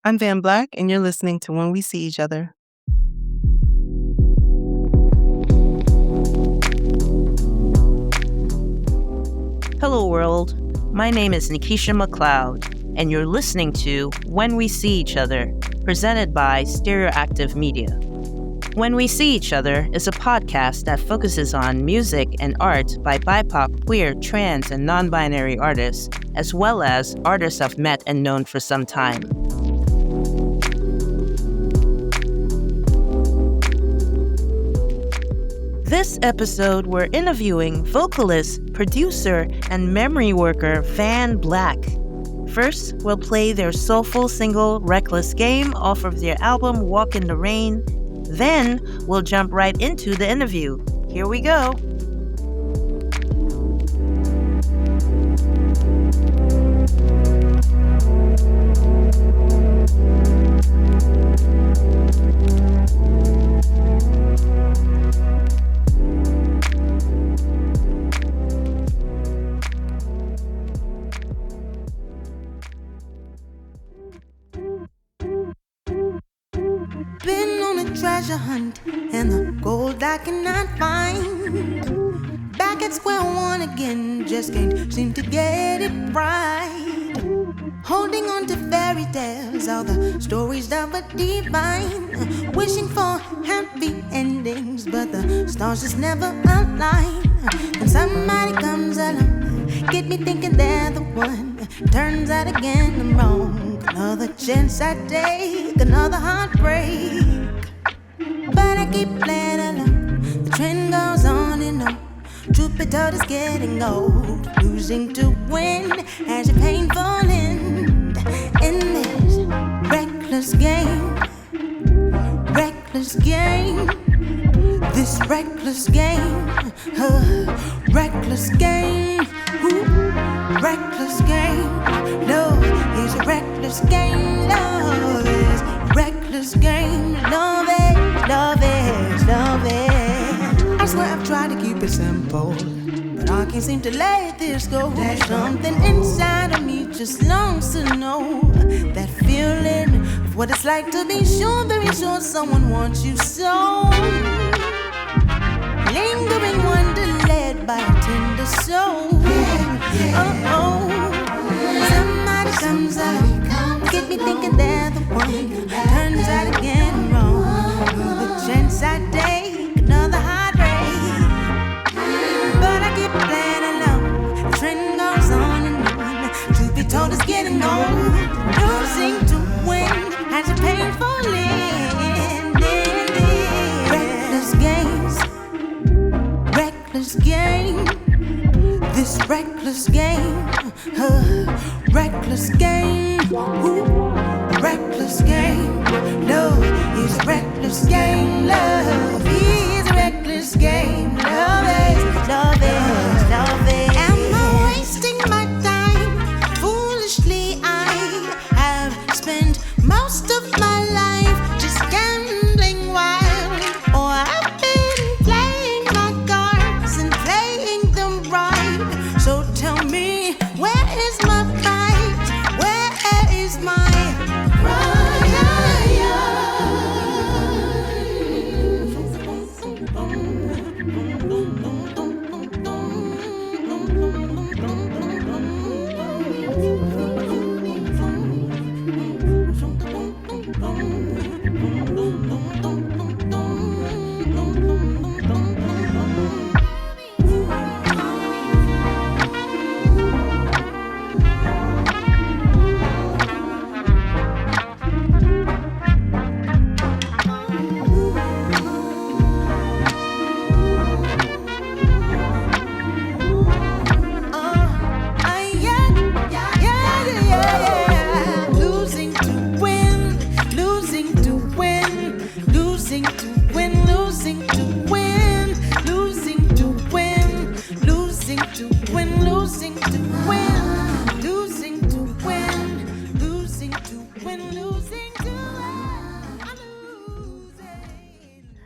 I'm Vahn Black, and you're listening to When We See Each Other. Hello, world. My name is Nikkiesha McLeod, and you're listening to When We See Each Other, presented by Stereoactive Media. When We See Each Other is a podcast that focuses on music and art by BIPOC, queer, trans, and non-binary artists, as well as artists I've met and known for some time. This episode, we're interviewing vocalist, producer, and memory worker Vahn Black. First, we'll play their soulful single Reckless Game off of their album Walk in the Rain. Then, we'll jump right into the interview. Here we go. Been on a treasure hunt and the gold I cannot find. Back at square one again, just can't seem to get it right. Holding on to fairy tales, all the stories of a divine. Wishing for happy endings, but the stars just never align. When somebody comes along, get me thinking they're the one. Turns out again I'm wrong. Another chance I take, another heartbreak. But I keep playing along. The trend goes on and on. Truth be told, it's getting old. Losing to win has a painful end. In this reckless game, reckless game. This reckless game, reckless game. Ooh, reckless game. Love is a reckless game. Love is a reckless game. Love it, love it, love it. I swear I've tried to keep it simple, but I can't seem to let this go. There's something inside of me just longs to know that feeling of what it's like to be sure, very sure someone wants you so. Lingering wonder led by a tender soul. Oh, somebody comes up, get me thinking they're the one. Turns out again wrong. The chance I take, another heartbreak. But I keep playing along. The trend goes on and on. Truth be told, it's getting old. Losing to win has a painful end. Reckless games, reckless game. This reckless game, reckless game. Ooh, reckless game. Love is a reckless game. Love is a reckless game. Love is, love is, love is. Am I wasting my time? Foolishly, I have spent most of my life just gambling wild. Or I've been playing my cards and playing them right. So tell me, where is my fight? Where is my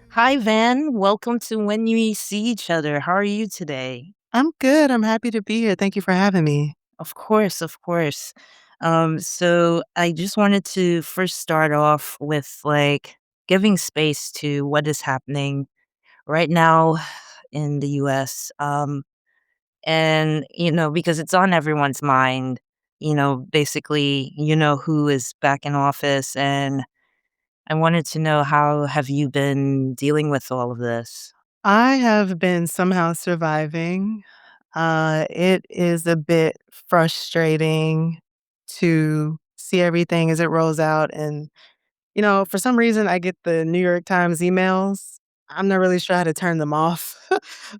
Hi, Vahn. Welcome to When We See Each Other. How are you today? I'm good. I'm happy to be here. Thank you for having me. Of course, of course. So I just wanted to first start off with like giving space to what is happening right now in the US. And, because it's on everyone's mind, basically, who is back in office. And I wanted to know, how have you been dealing with all of this? I have been somehow surviving. It is a bit frustrating to see everything as it rolls out. And, for some reason, I get the New York Times emails. I'm not really sure how to turn them off,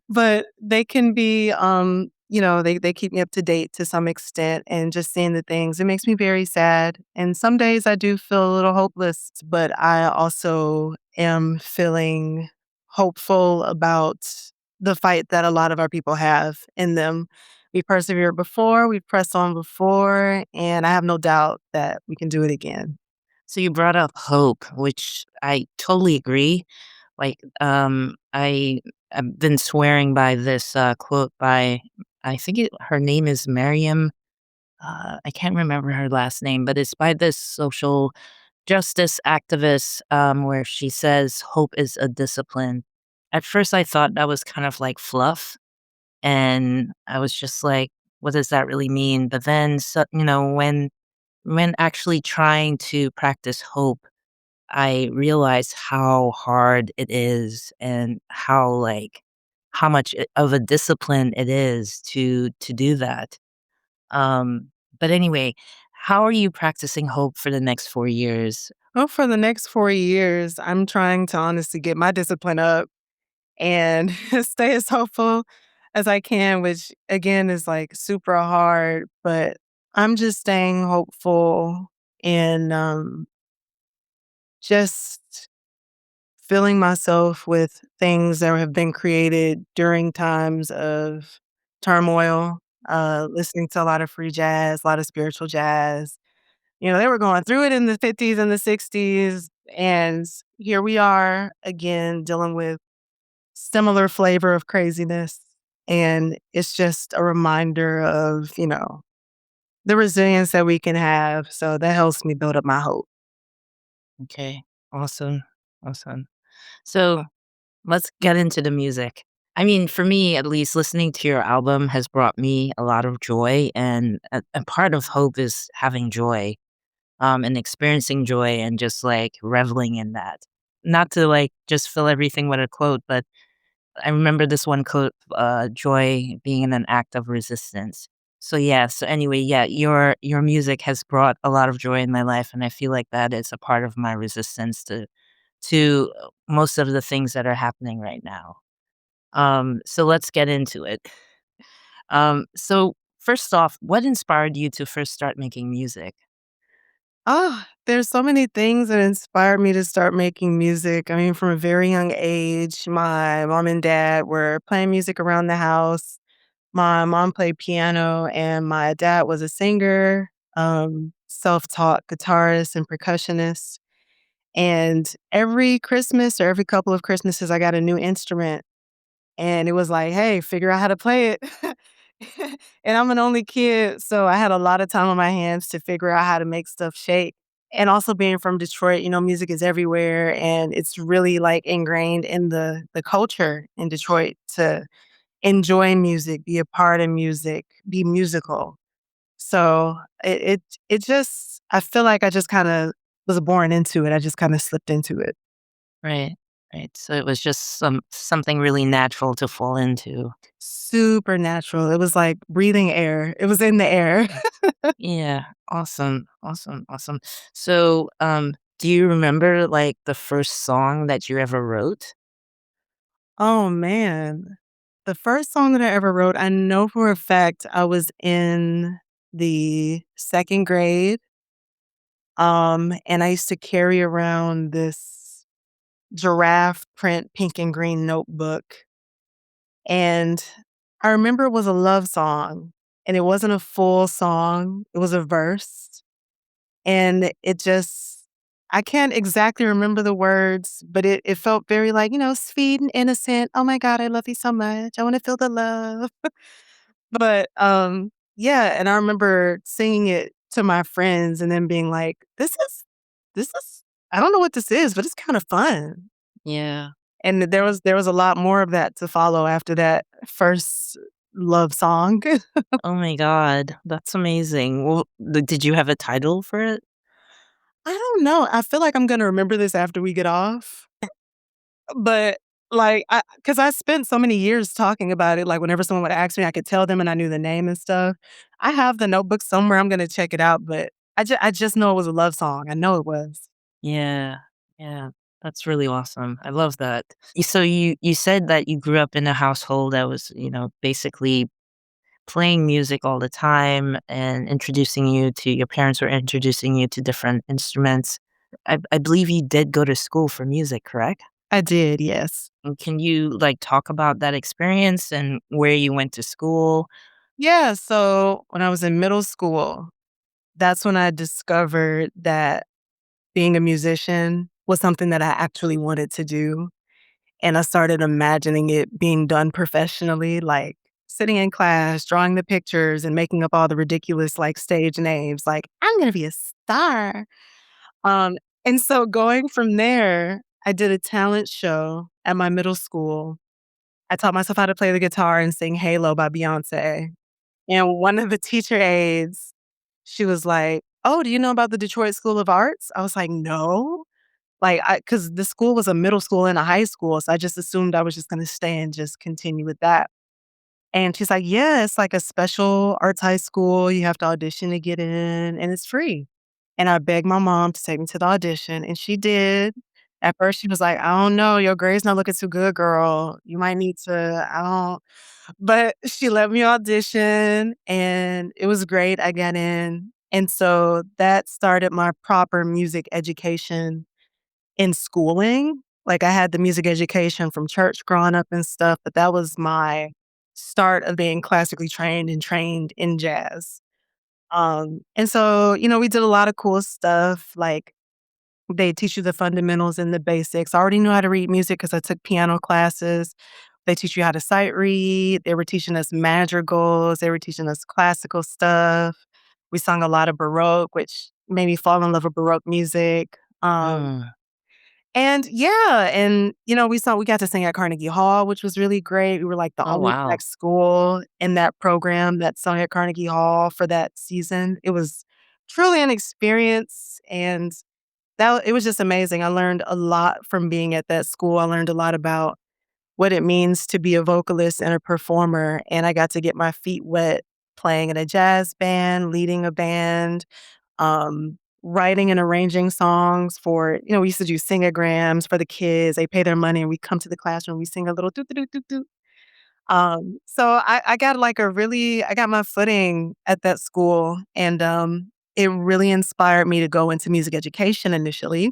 but they can be, they keep me up to date to some extent. And just seeing the things, it makes me very sad. And some days I do feel a little hopeless, but I also am feeling hopeful about the fight that a lot of our people have in them. We persevered before, we pressed on before, and I have no doubt that we can do it again. So you brought up hope, which I totally agree. Like, I've been swearing by this quote by, her name is Miriam. I can't remember her last name, but it's by this social justice activist, where she says, "Hope is a discipline." At first, I thought that was kind of like fluff, and I was just like, "What does that really mean?" But then, so, when actually trying to practice hope, I realized how hard it is, and how much of a discipline it is to do that. But anyway, how are you practicing hope for the next 4 years? Well, for the next 4 years, I'm trying to honestly get my discipline up and stay as hopeful as I can, which again is like super hard, but I'm just staying hopeful and just filling myself with things that have been created during times of turmoil, listening to a lot of free jazz, a lot of spiritual jazz. They were going through it in the 50s and the 60s, and here we are again dealing with similar flavor of craziness. And it's just a reminder of, the resilience that we can have. So that helps me build up my hope. Okay, awesome, awesome. So let's get into the music. I mean, for me, at least, listening to your album has brought me a lot of joy, and a part of hope is having joy, and experiencing joy, and just like reveling in that. Not to like just fill everything with a quote, but I remember this one quote, joy being an act of resistance. So yeah, so anyway, yeah, your music has brought a lot of joy in my life, and I feel like that is a part of my resistance to most of the things that are happening right now. So let's get into it. So first off, what inspired you to first start making music? There's so many things that inspired me to start making music. I mean, from a very young age, my mom and dad were playing music around the house. My mom played piano, and my dad was a singer, self-taught guitarist and percussionist. And every Christmas or every couple of Christmases, I got a new instrument, and it was like, "Hey, figure out how to play it." And I'm an only kid, so I had a lot of time on my hands to figure out how to make stuff shake. And also being from Detroit, music is everywhere, and it's really, like, ingrained in the culture in Detroit to enjoy music, be a part of music, be musical. So it just I feel like I just kinda was born into it. I just kinda slipped into it. Right, right. So it was just something really natural to fall into. Supernatural. It was like breathing air. It was in the air. Yeah, awesome, awesome, awesome. So, do you remember like the first song that you ever wrote? Oh, man. The first song that I ever wrote, I know for a fact I was in the 2nd grade, and I used to carry around this giraffe print pink and green notebook, and I remember it was a love song, and it wasn't a full song, it was a verse, and it just I can't exactly remember the words, but it felt very like, sweet and innocent. "Oh my god, I love you so much. I wanna feel the love." But, yeah, and I remember singing it to my friends and then being like, this is I don't know what this is, but it's kind of fun. Yeah. And there was a lot more of that to follow after that first love song. Oh my god, that's amazing. Well, did you have a title for it? I don't know. I feel like I'm gonna remember this after we get off. But, like, because I spent so many years talking about it, like, whenever someone would ask me, I could tell them and I knew the name and stuff. I have the notebook somewhere, I'm gonna check it out, but I just know it was a love song. I know it was. Yeah. Yeah. That's really awesome. I love that. So you said that you grew up in a household that was, basically playing music all the time and introducing you to your parents were introducing you to different instruments. I believe you did go to school for music, correct? I did, yes. And can you like talk about that experience and where you went to school? Yeah, so when I was in middle school, that's when I discovered that being a musician was something that I actually wanted to do. And I started imagining it being done professionally, like sitting in class, drawing the pictures and making up all the ridiculous like stage names, like, I'm gonna be a star. Um, and so going from there, I did a talent show at my middle school. I taught myself how to play the guitar and sing Halo by Beyonce. And one of the teacher aides, she was like, "Oh, do you know about the Detroit School of Arts?" I was like, "No." Like, because the school was a middle school and a high school, so I just assumed I was just gonna stay and just continue with that. And she's like, "Yeah, it's like a special arts high school. You have to audition to get in, and it's free." And I begged my mom to take me to the audition, and she did. At first, she was like, "I don't know. Your grades not looking too good, girl. You might need to, I don't." But she let me audition, and it was great. I got in. And so that started my proper music education in schooling. Like, I had the music education from church growing up and stuff, but that was my start of being classically trained and trained in jazz. And so, we did a lot of cool stuff, like, they teach you the fundamentals and the basics. I already knew how to read music because I took piano classes. They teach you how to sight read. They were teaching us madrigals. They were teaching us classical stuff. We sung a lot of Baroque, which made me fall in love with Baroque music. Mm. And yeah, and we got to sing at Carnegie Hall, which was really great. We were like the Oh only wow. Black school in that program that sung at Carnegie Hall for that season. It was truly an experience, and it was just amazing. I learned a lot from being at that school. I learned a lot about what it means to be a vocalist and a performer, and I got to get my feet wet playing in a jazz band, leading a band, writing and arranging songs for, we used to do singograms for the kids. They pay their money and we come to the classroom, we sing a little doo doo doo doo. So I got I got my footing at that school, and it really inspired me to go into music education initially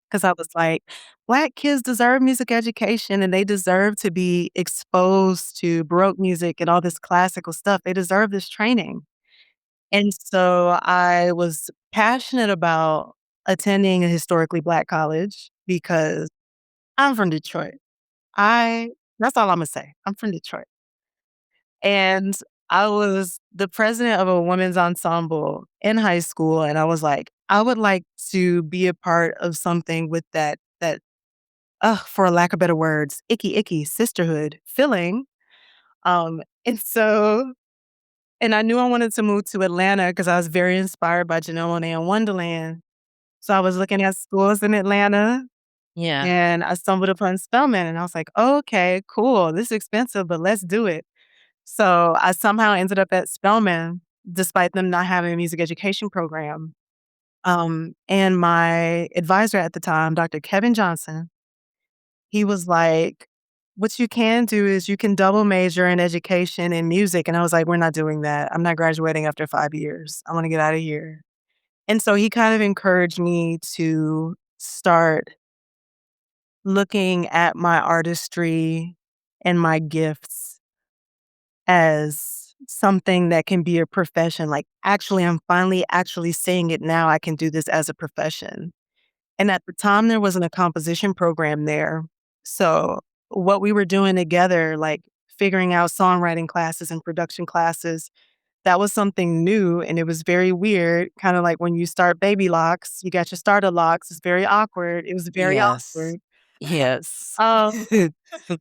because I was like, Black kids deserve music education and they deserve to be exposed to Baroque music and all this classical stuff. They deserve this training. And so I was passionate about attending a historically Black college because I'm from Detroit. I That's all Imma say. I'm from Detroit. And I was the president of a women's ensemble in high school, and I was like, I would like to be a part of something with for lack of better words, icky sisterhood feeling. And so and I knew I wanted to move to Atlanta because I was very inspired by Janelle Monáe and Wonderland. So I was looking at schools in Atlanta, Yeah. and I stumbled upon Spelman, and I was like, "Okay, cool. This is expensive, but let's do it." So I somehow ended up at Spelman despite them not having a music education program. And my advisor at the time, Dr. Kevin Johnson, he was like, "What you can do is you can double major in education and music." And I was like, "We're not doing that. I'm not graduating after 5 years. I wanna get out of here." And so he kind of encouraged me to start looking at my artistry and my gifts as something that can be a profession. Like, actually, I'm finally actually seeing it now. I can do this as a profession. And at the time, there wasn't a composition program there. So, what we were doing together, like figuring out songwriting classes and production classes, that was something new, and it was very weird, kinda like when you start Baby Locks, you got your starter locks, it's very awkward, it was very Yes. awkward. Yes. Um,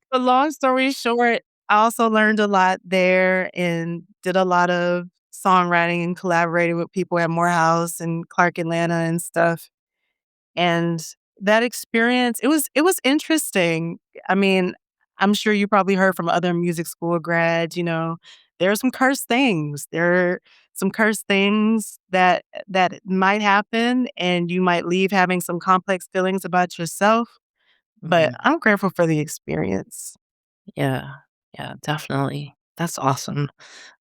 but long story short, I also learned a lot there and did a lot of songwriting and collaborating with people at Morehouse and Clark Atlanta and stuff. And that experience, it was interesting. I mean, I'm sure you probably heard from other music school grads, there are some cursed things. There are some cursed things that might happen, and you might leave having some complex feelings about yourself, but Mhm. I'm grateful for the experience. Yeah. Yeah, definitely. That's awesome.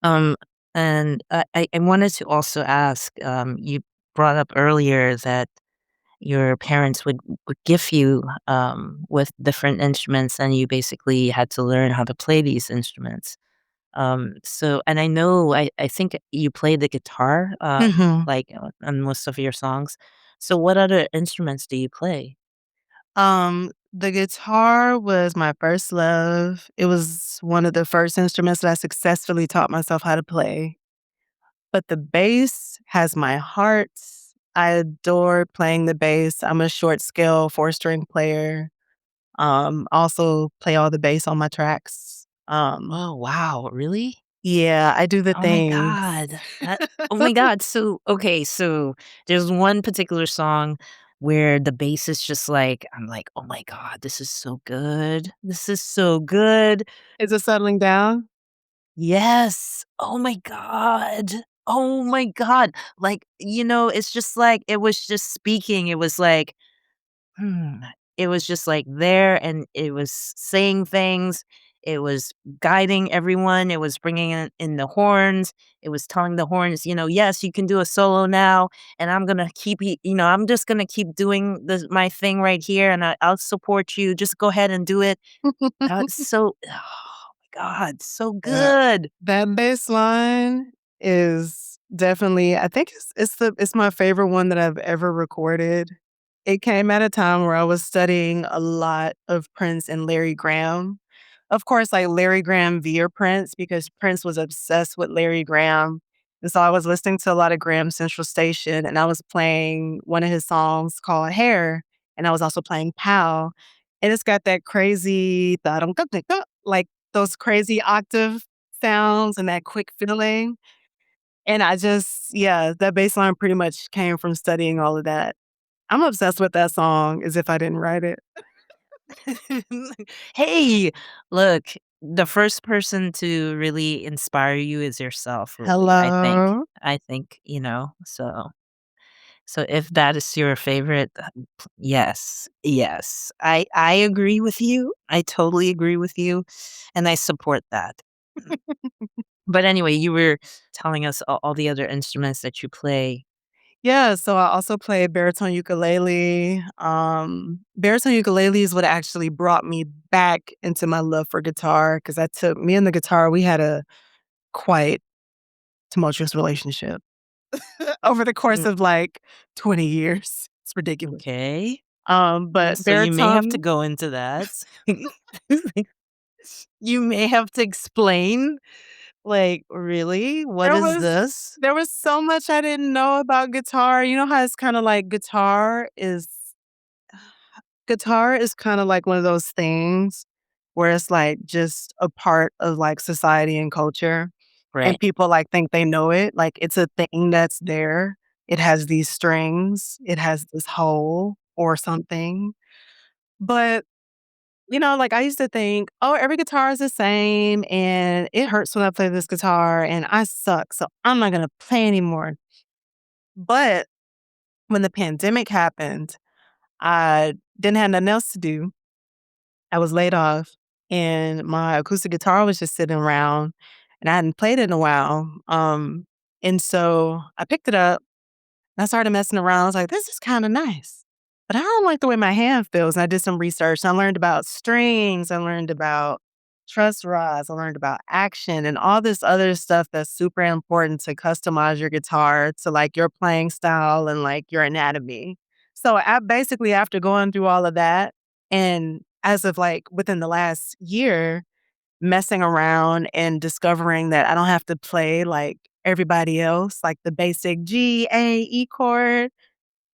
Um, and I wanted to also ask, you brought up earlier that your parents would gift you, with different instruments, and you basically had to learn how to play these instruments. So and I know I think you play the guitar, Mhm. like, on most of your songs. So what other instruments do you play? The guitar was my first love. It was one of the first instruments that I successfully taught myself how to play. But the bass has my heart. I adore playing the bass. I'm a short scale 4-string player. Also play all the bass on my tracks. Oh, wow, really? Yeah, I do the Oh my things. god. Oh my god, so okay, so there's one particular song where the bass is just like I'm like, "Oh my god, this is so good. This is so good." Is it settling down? Yes. Oh my god. Oh my god. Like, it's just like it was just speaking. It was like, hmm. It was just like there and it was saying things. It was guiding everyone. It was bringing in the horns. It was telling the horns, yes, you can do a solo now. And I'm going to keep, I'm just going to keep doing my thing right here and I'll support you. Just go ahead and do it. That's so, oh my God, so Yeah. good. That bass line is definitely, I think it's my favorite one that I've ever recorded. It came at a time where I was studying a lot of Prince and Larry Graham. Of course, like Larry Graham via Prince because Prince was obsessed with Larry Graham. And so I was listening to a lot of Graham Central Station and I was playing one of his songs called Hair, and I was also playing Pal. And it's got that crazy like those crazy octave sounds and that quick feeling. And I just, yeah, that bass line pretty much came from studying all of that. I'm obsessed with that song as if I didn't write it. Hey, look, the first person to really inspire you is yourself, really, I think. Hello. So if that is your favorite, yes, yes. I agree with you. I totally agree with you, and I support that. But anyway, you were telling us all the other instruments that you play. Yeah, so I also play baritone ukulele. Baritone ukulele is what actually brought me back into my love for guitar because I took me and the guitar, we had a quite tumultuous relationship over the course Mm, of like 20 years. It's ridiculous. okay. But So you may have to baritone, go into that. You may have to explain, like, "Really? What there is was this?" there was so much I didn't know about guitar. You know how it's kind of like guitar is kind of like one of those things where it's like just a part of like society and culture and Right. people like think they know it. Like it's a thing that's there. It has these strings, it has this hole or something. But like I used to think, oh, every guitar is the same and it hurts when I play this guitar and I suck. So I'm not going to play anymore. But when the pandemic happened, I didn't have nothing else to do. I was laid off and my acoustic guitar was just sitting around and I hadn't played it in a while. And so I picked it up and I started messing around. I was like, this is kind of nice. But I don't like the way my hand feels. And I did some research. I learned about strings. I learned about truss rods. I learned about action and all this other stuff that's super important to customize your guitar to like your playing style and like your anatomy. So I basically, after going through all of that, and as of like within the last year, messing around and discovering that I don't have to play like everybody else, like the basic G, A, E chord.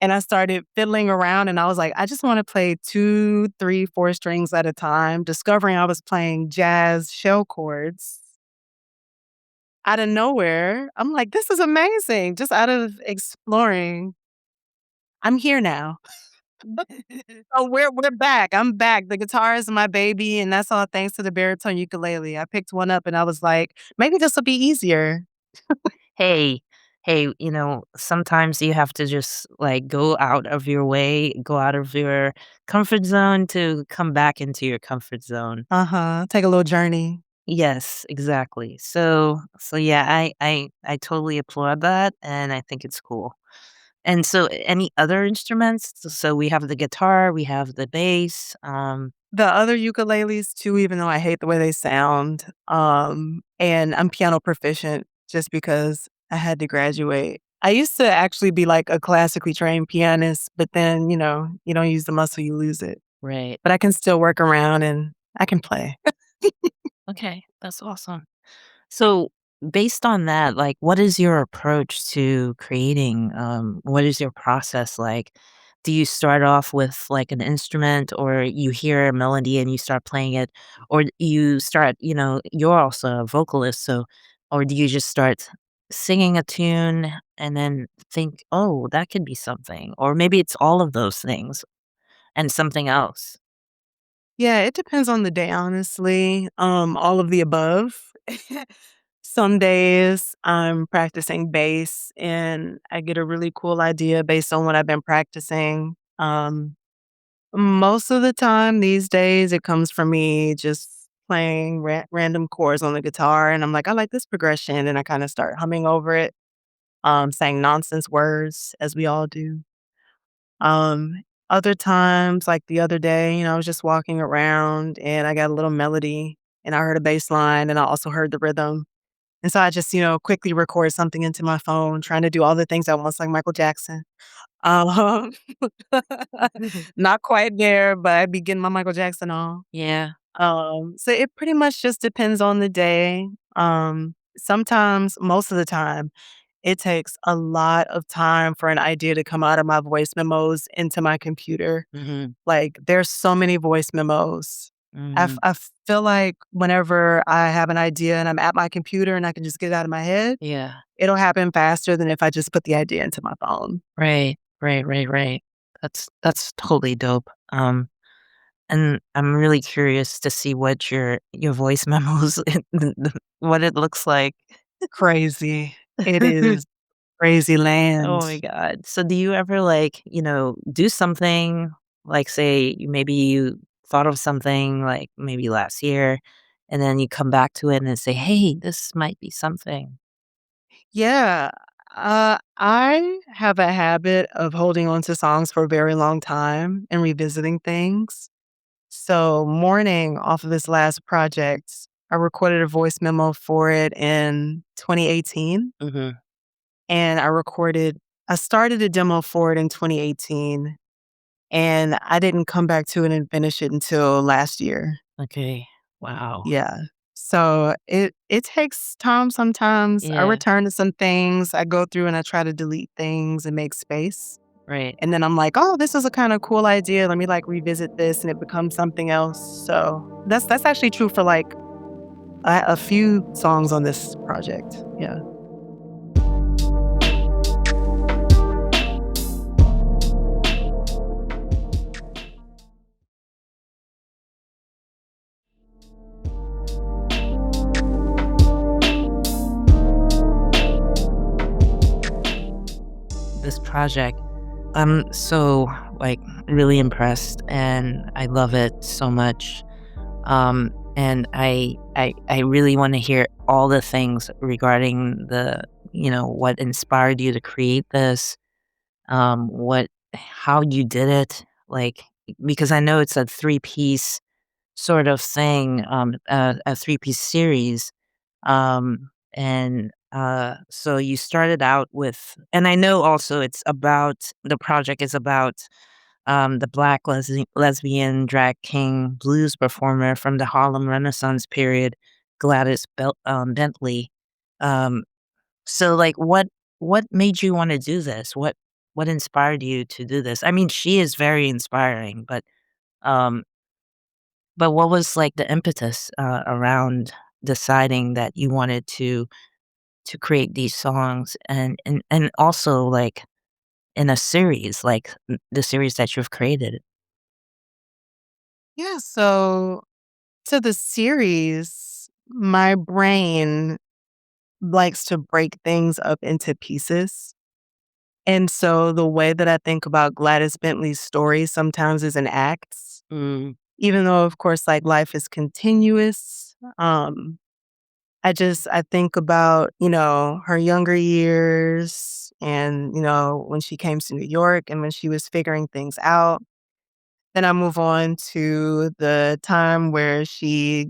And I started fiddling around and I was like, I just want to play 2, 3, 4 strings at a time, discovering I was playing jazz shell chords out of nowhere. I'm like, this is amazing. Just out of exploring. I'm here now. So we're back. I'm back. The guitar is my baby, and that's all thanks to the baritone ukulele. I picked one up and I was like, maybe this will be easier. Hey, hey, sometimes you have to just like go out of your way, go out of your comfort zone to come back into your comfort zone. Uh-huh. Take a little journey. Yes, exactly. So yeah, I totally applaud that and I think it's cool. And so any other instruments? So we have the guitar, we have the bass. The other ukuleles too, even though I hate the way they sound, and I'm piano proficient just because I had to graduate. I used to actually be like a classically trained pianist, but then, you don't use the muscle, you lose it. Right. But I can still work around and I can play. Okay, that's awesome. So, based on that, like, what is your approach to creating? What is your process like? Do you start off with like an instrument, or you hear a melody and you start playing it, or you start, you're also a vocalist, so, or do you just start singing a tune and then think, oh, that could be something, or maybe it's all of those things and something else? Yeah, it depends on the day, honestly. All of the above. Some days I'm practicing bass and I get a really cool idea based on what I've been practicing. Most of the time these days, it comes from me just playing random chords on the guitar, and I'm like, I like this progression, and I kind of start humming over it, saying nonsense words as we all do. Um, Other times, like the other day, I was just walking around and I got a little melody and I heard a bass line and I also heard the rhythm. And so I just, quickly record something into my phone, trying to do all the things at once, like Michael Jackson. Um, Not quite there, but I be getting my Michael Jackson on. Yeah. So it pretty much just depends on the day. Sometimes, most of the time, it takes a lot of time for an idea to come out of my voice memos into my computer. Hmm. Like, there's so many voice memos. Hmm. I feel like whenever I have an idea and I'm at my computer and I can just get it out of my head, Yeah. it'll happen faster than if I just put the idea into my phone. Right, right, right, right. That's totally dope. And I'm really curious to see what your voice memos, what it looks like. Crazy. It is crazy Oh land. my god. So do you ever like, do something like say maybe you thought of something like maybe last year and then you come back to it and then say, "Hey, this might be something." Yeah. I have a habit of holding on to songs for a very long time and revisiting things. So, Morning off of this last project, I recorded a voice memo for it in 2018 Mhm. and I started a demo for it in 2018 and I didn't come back to it and finish it until last year. Okay. Wow. Yeah. So it takes time sometimes. I Yeah, return to some things. I go through and I try to delete things and make space. right. And then I'm like, "Oh, this is a kinda cool idea. Let me, like, revisit this," and it becomes something else. So that's actually true for, like, a few songs on this project. Yeah. This project, I'm so like really impressed and I love it so much. And I really want to hear all the things regarding what inspired you to create this, what how you did it, like because I know it's a three-piece sort of thing, a three-piece series. So you started out with, and I know also the project is about the black lesbian drag king blues performer from the Harlem Renaissance period, Bentley. Um, So, like, what made you wanna do this? What inspired you to do this? I mean, she is very inspiring, um but what was, like, the impetus, around deciding that you wanted to create these songs and also, like, in a series, like, the series that you've created? Yeah, so to the series, my brain likes to break things up into pieces. And so the way that I think about Gladys Bentley's story sometimes is in acts, Mm, even though, of course, like life is continuous. I think about, her younger years and, when she came to New York and when she was figuring things out. Then I move on to the time where she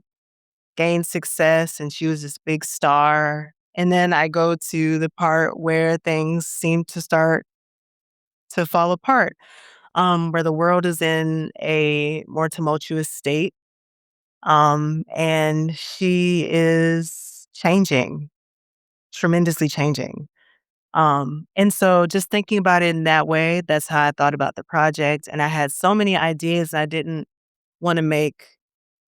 gained success and she was this big star. And then I go to the part where things seem to start to fall apart, where the world is in a more tumultuous state. And she is changing, tremendously changing. And so just thinking about it in that way, that's how I thought about the project. And I had so many ideas. I didn't want to make,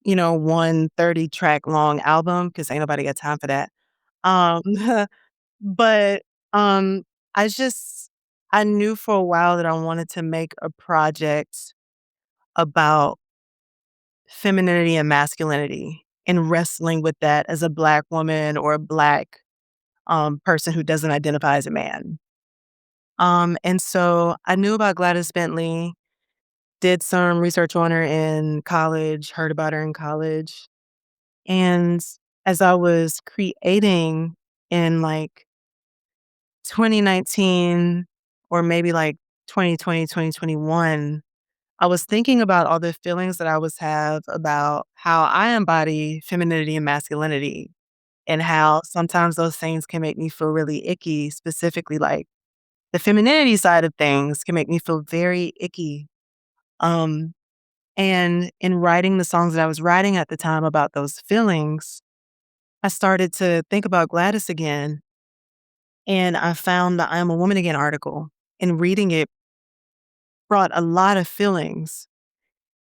one 30-track long album because ain't nobody got time for that. Um, but um, I just, I knew for a while that I wanted to make a project about femininity and masculinity and wrestling with that as a Black woman or a Black person who doesn't identify as a man. And so I knew about Gladys Bentley, did some research on her in college, heard about her in college. And as I was creating in like 2019 or maybe like 2020, 2021, I was thinking about all the feelings that I was have about how I embody femininity and masculinity and how sometimes those things can make me feel really icky, specifically like the femininity side of things can make me feel very icky. Um, and in writing the songs that I was writing at the time about those feelings, I started to think about Gladys again. And I found the I Am a Woman Again article, and reading it brought a lot of feelings.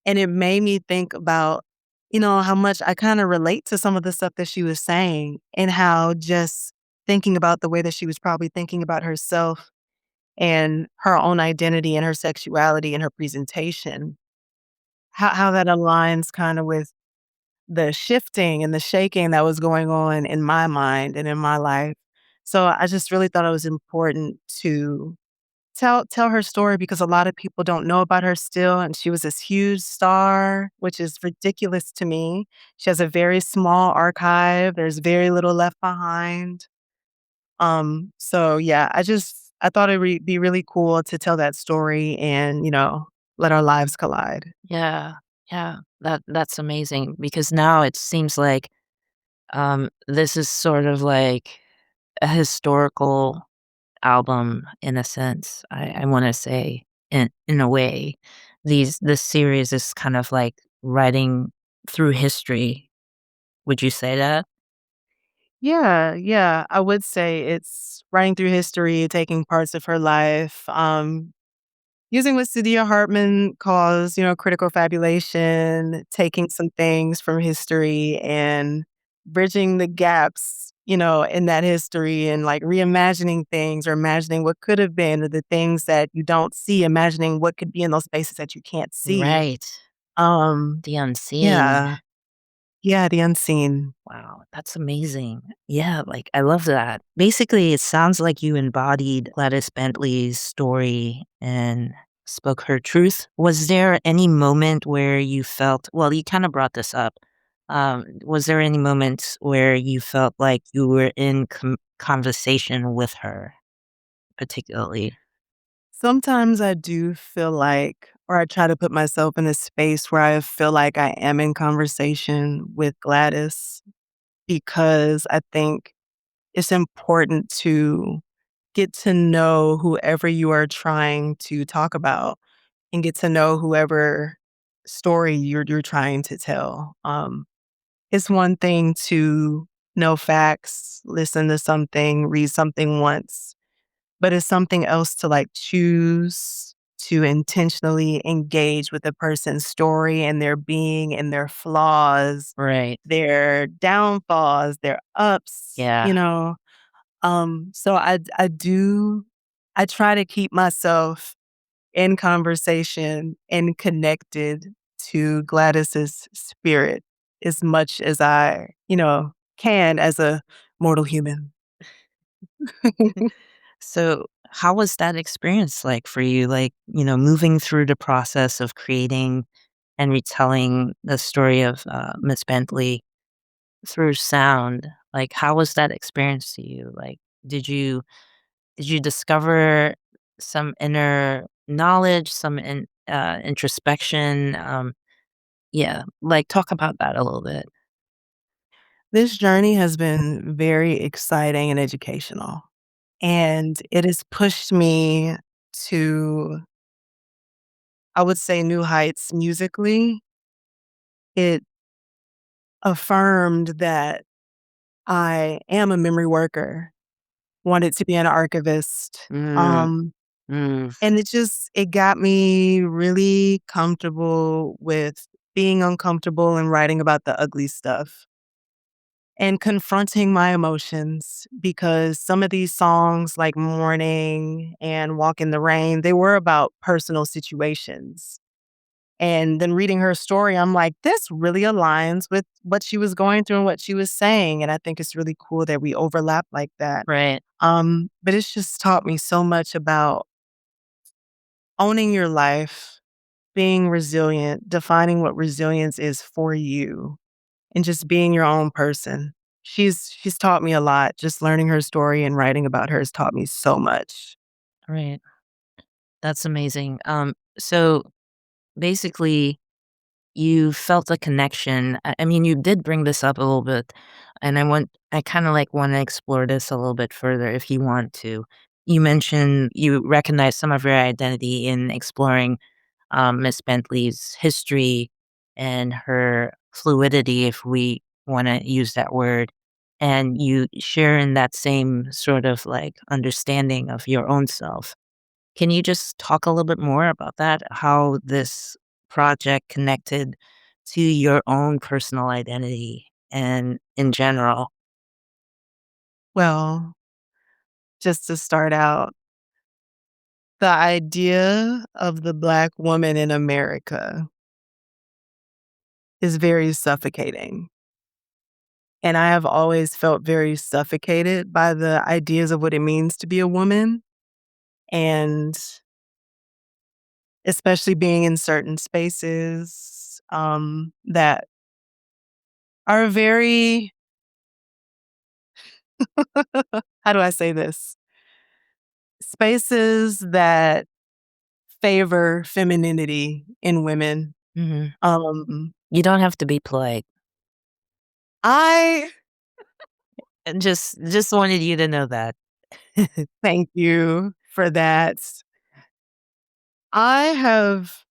And it made me think about, how much I kind of relate to some of the stuff that she was saying, and how just thinking about the way that she was probably thinking about herself and her own identity and her sexuality and her presentation, how that aligns kind of with the shifting and the shaking that was going on in my mind and in my life. So I just really thought it was important to tell her story because a lot of people don't know about her still, and she was this huge star, which is ridiculous to me. She has a very small archive. There's very little left behind. So yeah, I thought it'd be really cool to tell that story and, let our lives collide. yeah, yeah, that's amazing because now it seems like, this is sort of like a historical album in a sense, I wanna say, in a way. This series is kind of like writing through history. Would you say that? Yeah, yeah. I would say it's writing through history, taking parts of her life, using what Saidiya Hartman calls, critical fabulation, taking some things from history and bridging the gaps, in that history and like reimagining things or imagining what could have been or the things that you don't see, imagining what could be in those spaces that you can't see. Right. Um, The unseen. yeah. Yeah, the unseen. Wow, that's amazing. Yeah, like, I love that. Basically, it sounds like you embodied Gladys Bentley's story and spoke her truth. Was there any moment where you felt well, you kinda brought this up. Was there any moments where you felt like you were in conversation with her particularly? Sometimes I do feel like, or I try to put myself in a space where I feel like I am in conversation with Gladys because I think it's important to get to know whoever you are trying to talk about and get to know whoever story you're trying to tell. It's one thing to know facts, listen to something, read something once, but it's something else to like choose to intentionally engage with a person's story and their being and their flaws, Right. their downfalls, their ups, Yeah. So I try to keep myself in conversation and connected to Gladys's spirit as much as I, can as a mortal human. So, how was that experience like for you? Like, moving through the process of creating and retelling the story of Miss Bentley through sound. Like, how was that experience to you? Like, did you did you discover some inner knowledge, some introspection? Yeah, like talk about that a little bit. This journey has been very exciting and educational, and it has pushed me to, I would say, new heights musically. It affirmed that I am a memory worker, wanted to be an archivist. Mm, mm, And it got me really comfortable with being uncomfortable and writing about the ugly stuff and confronting my emotions because some of these songs like Morning and Walk in the Rain, they were about personal situations. And then reading her story, I'm like, this really aligns with what she was going through and what she was saying. And I think it's really cool that we overlap like that. right, But it's just taught me so much about owning your life, being resilient, defining what resilience is for you, and just being your own person. She's taught me a lot. Just learning her story and writing about her has taught me so much. right. That's amazing. So basically, you felt a connection. I mean, you did bring this up a little bit, and I kind of like want to explore this a little bit further if you want to. You mentioned you recognize some of your identity in exploring Miss Bentley's history and her fluidity, if we want to use that word. And you share in that same sort of like understanding of your own self. Can you just talk a little bit more about that? How this project connected to your own personal identity and in general? Well, just to start out, the idea of the Black woman in America is very suffocating. And I have always felt very suffocated by the ideas of what it means to be a woman. And especially being in certain spaces that are very, how do I say this? Spaces that favor femininity in women. Mhm. Um, You don't have to be polite. I And just wanted you to know that. thank you for that. I have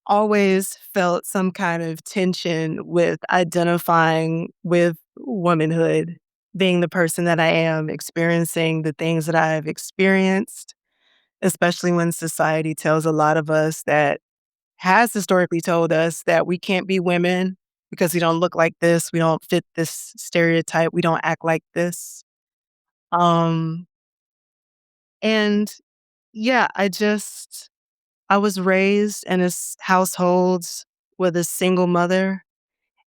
always felt some kind of tension with identifying with womanhood, being the person that I am, experiencing the things that I've experienced, especially when society tells a lot of us that has historically told us that we can't be women because we don't look like this, we don't fit this stereotype, we don't act like this. Um, and yeah, I was raised in household with a single mother,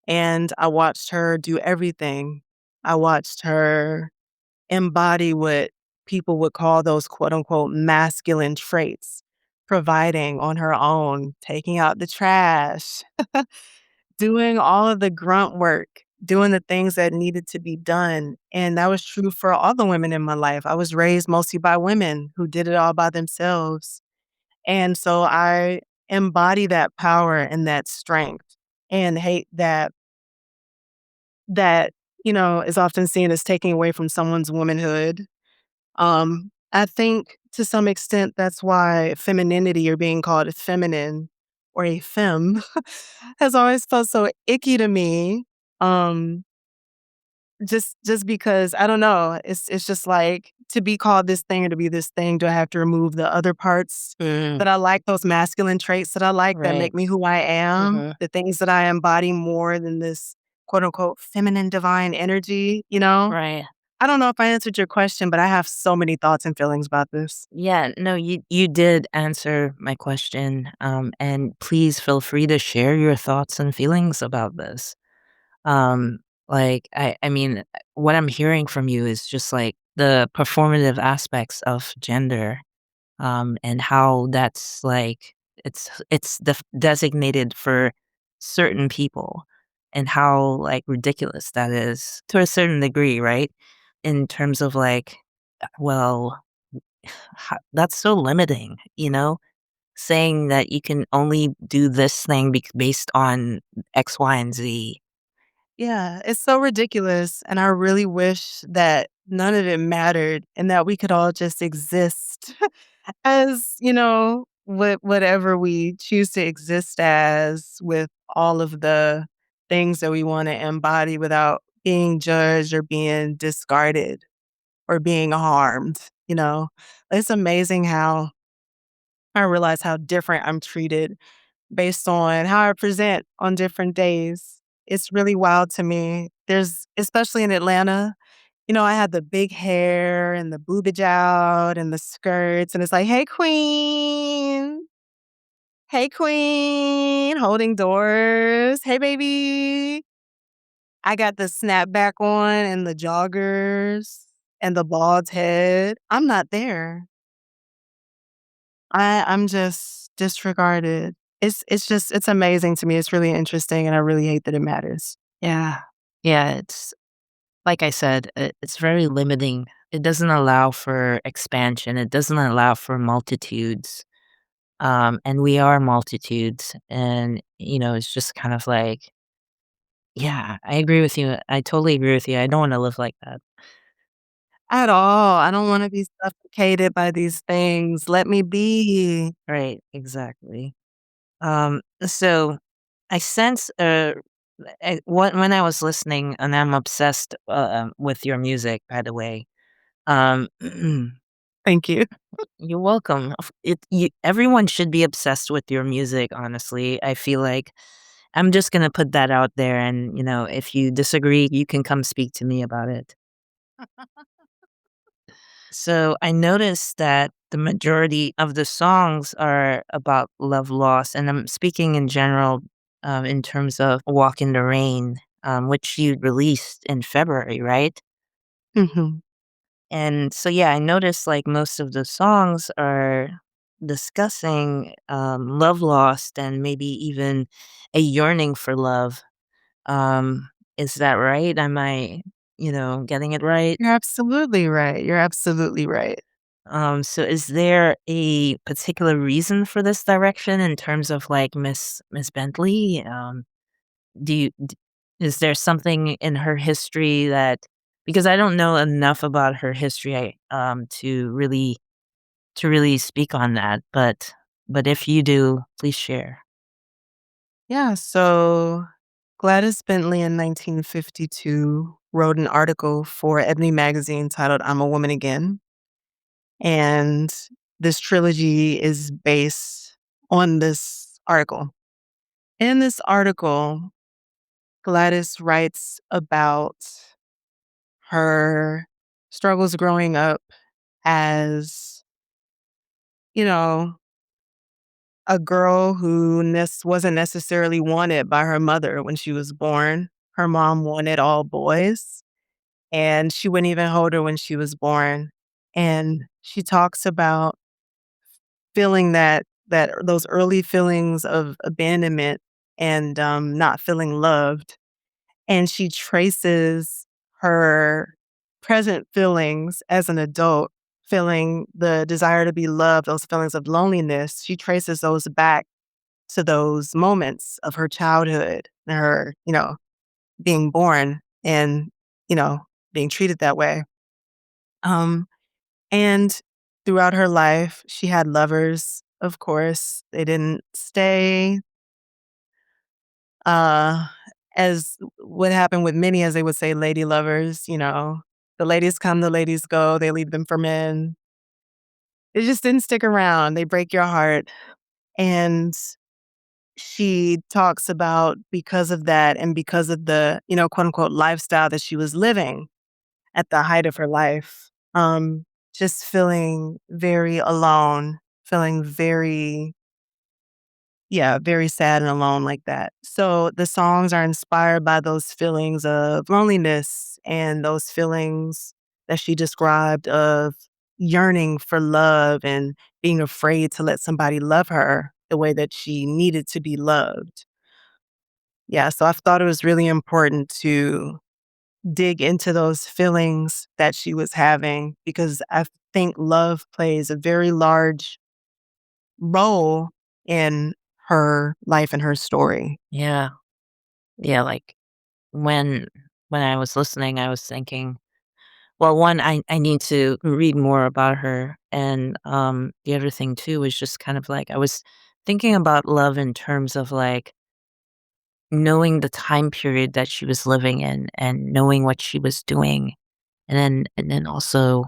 and I watched her do everything. I watched her embody what people would call those quote unquote masculine traits, providing on her own, taking out the trash, doing all of the grunt work, doing the things that needed to be done. And that was true for all the women in my life. I was raised mostly by women who did it all by themselves. And so I embody that power and that strength and hate that is often seen as taking away from someone's womanhood. I think to some extent that's why femininity or being called a feminine or a femme has always felt so icky to me. Um, just because I don't know, it's just like to be called this thing or to be this thing, do I have to remove the other parts Mm, that I like, those masculine traits that I like that right. make me who I am, Mm-hmm. the things that I embody more than this quote unquote feminine divine energy, you know? Right. I don't know if I answered your question, but I have so many thoughts and feelings about this. Yeah, no, you did answer my question. And please feel free to share your thoughts and feelings about this. Um, I mean, what I'm hearing from you is just like the performative aspects of gender, and how that's like designated for certain people, and how like ridiculous that is to a certain degree, right? In terms of like, well, that's so limiting, saying that you can only do this thing based on X, Y, and Z. Yeah, it's so ridiculous, and I really wish that none of it mattered and that we could all just exist as, whatever we choose to exist as with all of the things that we wanna embody without being judged or being discarded or being harmed, you know? It's amazing how I realize how different I'm treated based on how I present on different days. It's really wild to me. There's especially in Atlanta, I had the big hair and the boobage out and the skirts, and it's like, hey, queen, holding doors, hey, baby." I got the snapback on and the joggers and the bald head. I'm not there. I'm just disregarded. It's amazing to me. It's really interesting, and I really hate that it matters. Yeah. Yeah, it's like I said, it's very limiting. It doesn't allow for expansion. It doesn't allow for multitudes. And we are multitudes. And, it's just kind of like, yeah, I agree with you. I totally agree with you. I don't want to live like that. At all. I don't wanna be suffocated by these things. Let me be. Right. Exactly. So I sense, when I was listening, and I'm obsessed with your music, by the way. Um, Thank you. you're welcome. Everyone should be obsessed with your music, honestly. I feel like I'm just gonna put that out there, and if you disagree, you can come speak to me about it. So I noticed that the majority of the songs are about love loss, and I'm speaking in general, in terms of "Walk in the Rain," which you released in February, right? Mhm. And so, yeah, I noticed like most of the songs are discussing love lost and maybe even a yearning for love. Is that right? Am I, getting it right? You're absolutely right. You're absolutely right. So is there a particular reason for this direction in terms of like Miss Bentley? Do you d Is there something in her history that, because I don't know enough about her history, to really speak on that, but if you do, please share. Yeah, so Gladys Bentley in 1952 wrote an article for Ebony magazine titled "I'm a Woman Again," and this trilogy is based on this article. In this article, Gladys writes about her struggles growing up as, you know, a girl who wasn't necessarily wanted by her mother when she was born. Her mom wanted all boys, and she wouldn't even hold her when she was born. And she talks about feeling that those early feelings of abandonment and not feeling loved. And she traces her present feelings as an adult, feeling the desire to be loved, those feelings of loneliness. She traces those back to those moments of her childhood and her, being born and, you know, being treated that way. Um, and throughout her life, she had lovers, of course. They didn't stay. Uh, as what happened with many, as they would say, lady lovers, the ladies come, the ladies go, they leave them for men. It just didn't stick around. They break your heart. And she talks about because of that and because of the, quote unquote lifestyle that she was living at the height of her life, just feeling very alone, feeling very, yeah, very sad and alone like that. So the songs are inspired by those feelings of loneliness and those feelings that she described of yearning for love and being afraid to let somebody love her the way that she needed to be loved. Yeah, so I thought it was really important to dig into those feelings that she was having because I think love plays a very large role in her life and her story. Yeah. Yeah, like when I was listening, I was thinking, well, one, I need to read more about her. And the other thing too was just kind of like I was thinking about love in terms of like knowing the time period that she was living in and knowing what she was doing. And then also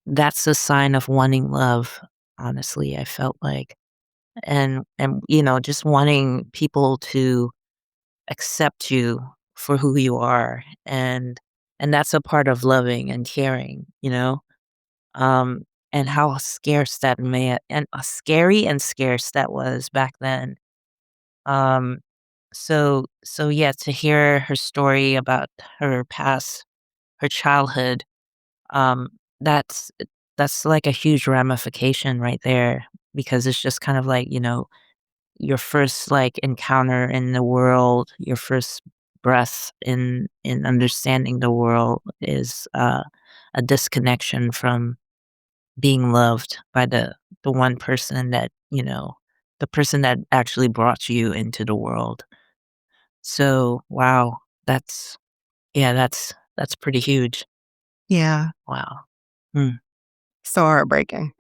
that's a sign of wanting love, honestly, I felt like. And just wanting people to accept you for who you are, and that's a part of loving and caring, um and how scarce that may and scary and scarce that was back then. Um so yeah, to hear her story about her past, her childhood, um that's that's like a huge ramification right there, because it's just kind of like, your first, like, encounter in the world, your first breath in understanding the world is, a disconnection from being loved by the one person that, the person that actually brought you into the world. So, wow, that's yeah, that's pretty huge. Yeah, Wow. Hmm. so heartbreaking.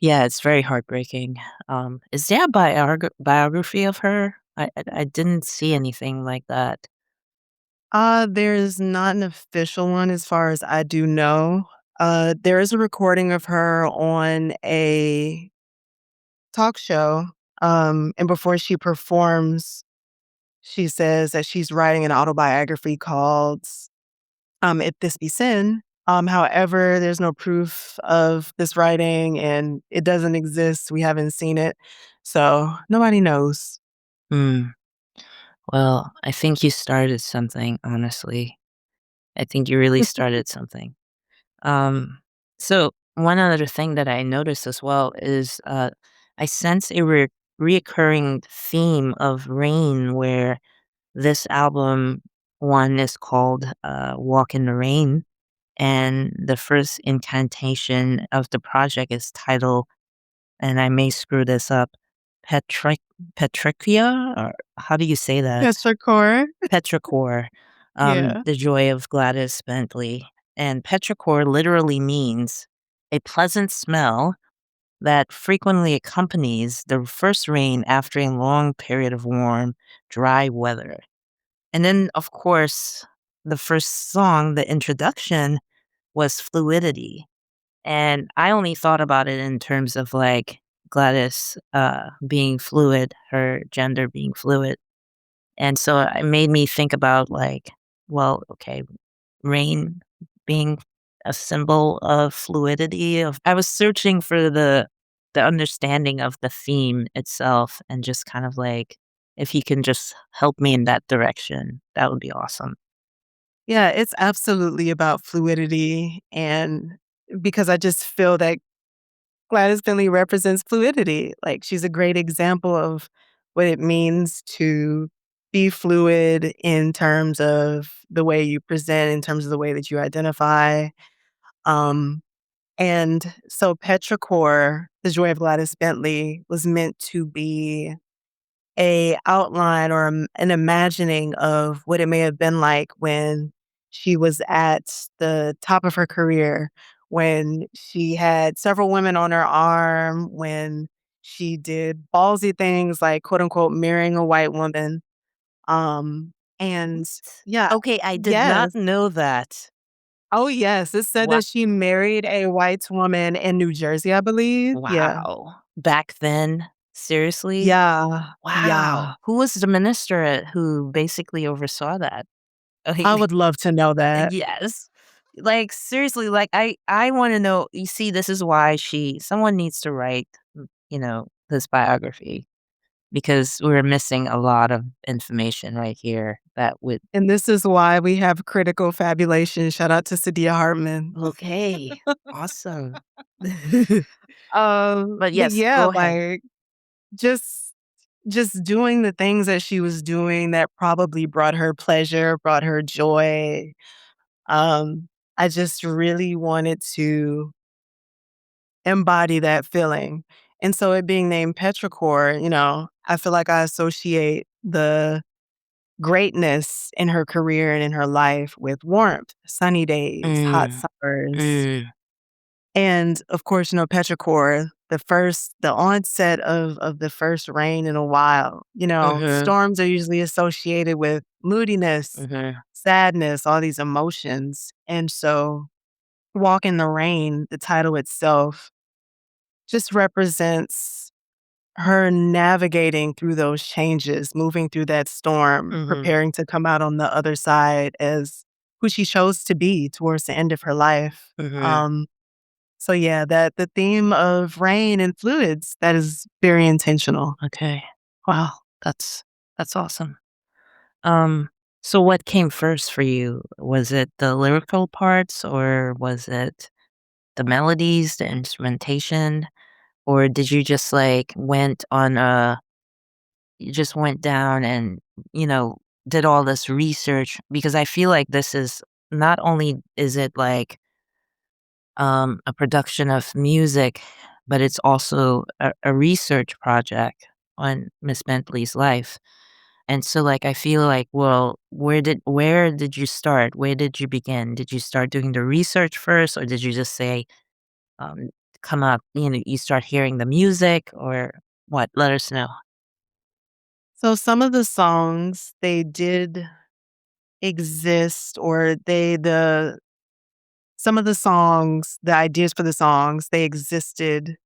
Yeah, it's very heartbreaking. Is there a biography of her? I didn't see anything like that. There's not an official one as far as I do know. There is a recording of her on a talk show, and before she performs, she says that she's writing an autobiography called If This Be Sin. However, there's no proof of this writing and it doesn't exist. We haven't seen it. So nobody knows. Hmm. Well, I think you started something, honestly. I think you really started something. Um, so one other thing that I noticed as well is I sense a reoccurring theme of rain, where this album one is called Walk in the Rain, and the first incantation of the project is titled, and I may screw this up, Petric Petrichia, or how do you say that? Petrichor. Petrichor, Yeah. The Joy of Gladys Bentley. And petrichor literally means a pleasant smell that frequently accompanies the first rain after a long period of warm, dry weather. And then, of course, the first song, the introduction, was Fluidity. And I only thought about it in terms of like Gladys being fluid, her gender being fluid. And so it made me think about like, well, okay, rain being a symbol of fluidity. Of I was searching for the understanding of the theme itself, and just kind of like, if he can just help me in that direction, that would be awesome. Yeah, it's absolutely about fluidity. And because I just feel that Gladys Bentley represents fluidity. Like she's a great example of what it means to be fluid in terms of the way you present, in terms of the way that you identify. Um, and so Petrichor, The Joy of Gladys Bentley, was meant to be a outline or an imagining of what it may have been like when she was at the top of her career, when she had several women on her arm, when she did ballsy things like quote unquote marrying a white woman. Um, And yeah, Okay, I did not yes. know that. Oh, yes. It said Wow. that she married a white woman in New Jersey, I believe. Yeah. Wow. Back then? Seriously? Yeah. Wow. Yeah. Who was the minister who basically oversaw that? I Okay. would love to know that. Yes. Like, seriously, like, I wanna know, you see, this is why someone needs to write, this biography, because we're missing a lot of information right here that would. And this is why we have critical fabulation. Shout out to Sadia Hartman. Okay, awesome. But But yes, yeah, go ahead. like just just doing the things that she was doing that probably brought her pleasure, brought her joy. I just really wanted to embody that feeling. And so it being named Petrichor, I feel like I associate the greatness in her career and in her life with warmth, sunny days, hot Mm, summers. mm, And of course, Petrichor, the onset of the first rain in a while, mhm, storms are usually associated with moodiness, mhm, sadness, all these emotions. And so Walk in the Rain, the title itself, just represents her navigating through those changes, moving through that storm, mhm, preparing to come out on the other side as who she chose to be towards the end of her life. mhm. So yeah, that the theme of rain and fluids, that is very intentional. Okay. Wow, that's awesome. Um, so what came first for you? Was it the lyrical parts, or was it the melodies, the instrumentation, or did you just, like, you just went down and, you know, did all this research? Because I feel like this is, not only is it like, a production of music, but it's also a research project on Miss Bentley's life. And so, like, I feel like, well, where did you start? Where did you begin? Did you start doing the research first, or did you just say, um, come up, you start hearing the music, or what? Let us know. So some of the songs, they did exist, or some of the songs, the ideas for the songs, they existed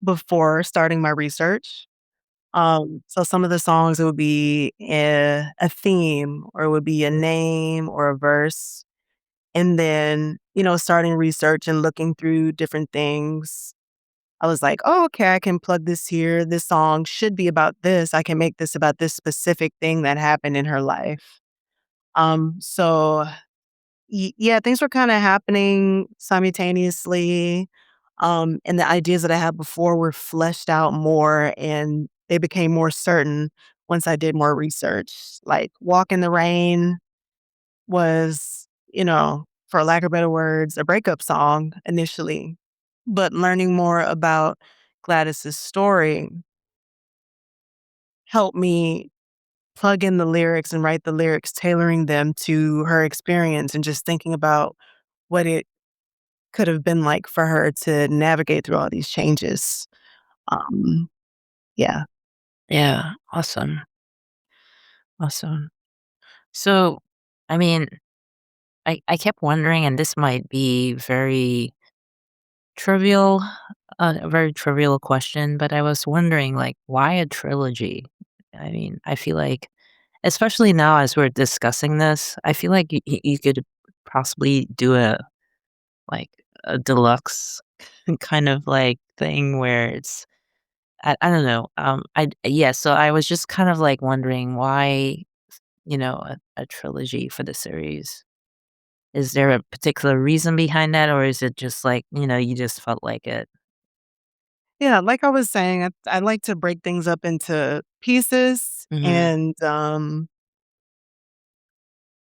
before starting my research. So some of the songs, it would be a theme, or it would be a name or a verse. And then, starting research and looking through different things, I was like, oh, okay, I can plug this here. This song should be about this. I can make this about this specific thing that happened in her life. So yeah, things were kind of happening simultaneously. And the ideas that I had before were fleshed out more, and they became more certain once I did more research. Like Walk in the Rain was, for lack of better words, a breakup song initially. But learning more about Gladys's story helped me plug in the lyrics and write the lyrics, tailoring them to her experience and just thinking about what it could have been like for her to navigate through all these changes. Um, yeah. Yeah, awesome, awesome. So, I mean, I kept wondering, and this might be trivial, a very trivial question, but I was wondering, like, why a trilogy? I mean, I feel like, especially now as we're discussing this, I feel like you could possibly do like, a deluxe kind of, like, thing where it's, I don't know, yeah, so I was just kind of, like, wondering why, a trilogy for the series. Is there a particular reason behind that, or is it just like, you just felt like it? Yeah, like I was saying, I like to break things up into pieces, Mhm, and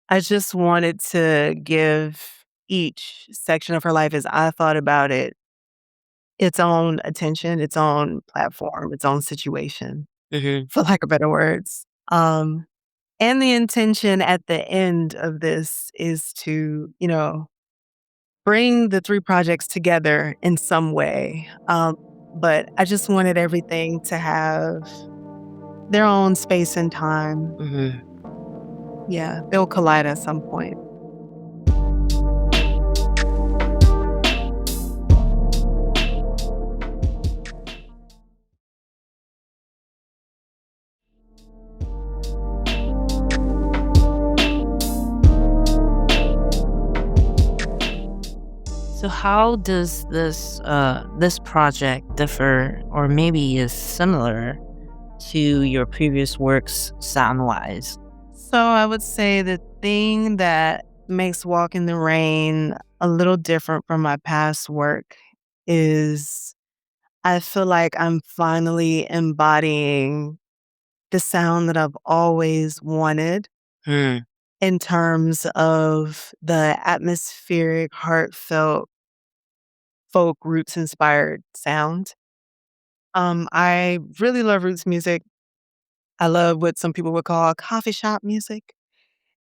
I just wanted to give each section of her life, as I thought about it, its own attention, its own platform, its own situation, mhm, for lack of better words. And the intention at the end of this is to, bring the 3 projects together in some way. But I just wanted everything to have their own space and time. mhm. Yeah, they'll collide at some point. So how does this project differ or maybe is similar to your previous works sound-wise? So I would say the thing that makes Walk in the Rain a little different from my past work is I feel like I'm finally embodying the sound that I've always wanted Mm, in terms of the atmospheric, heartfelt, folk roots inspired sound. I really love roots music. I love what some people would call coffee shop music.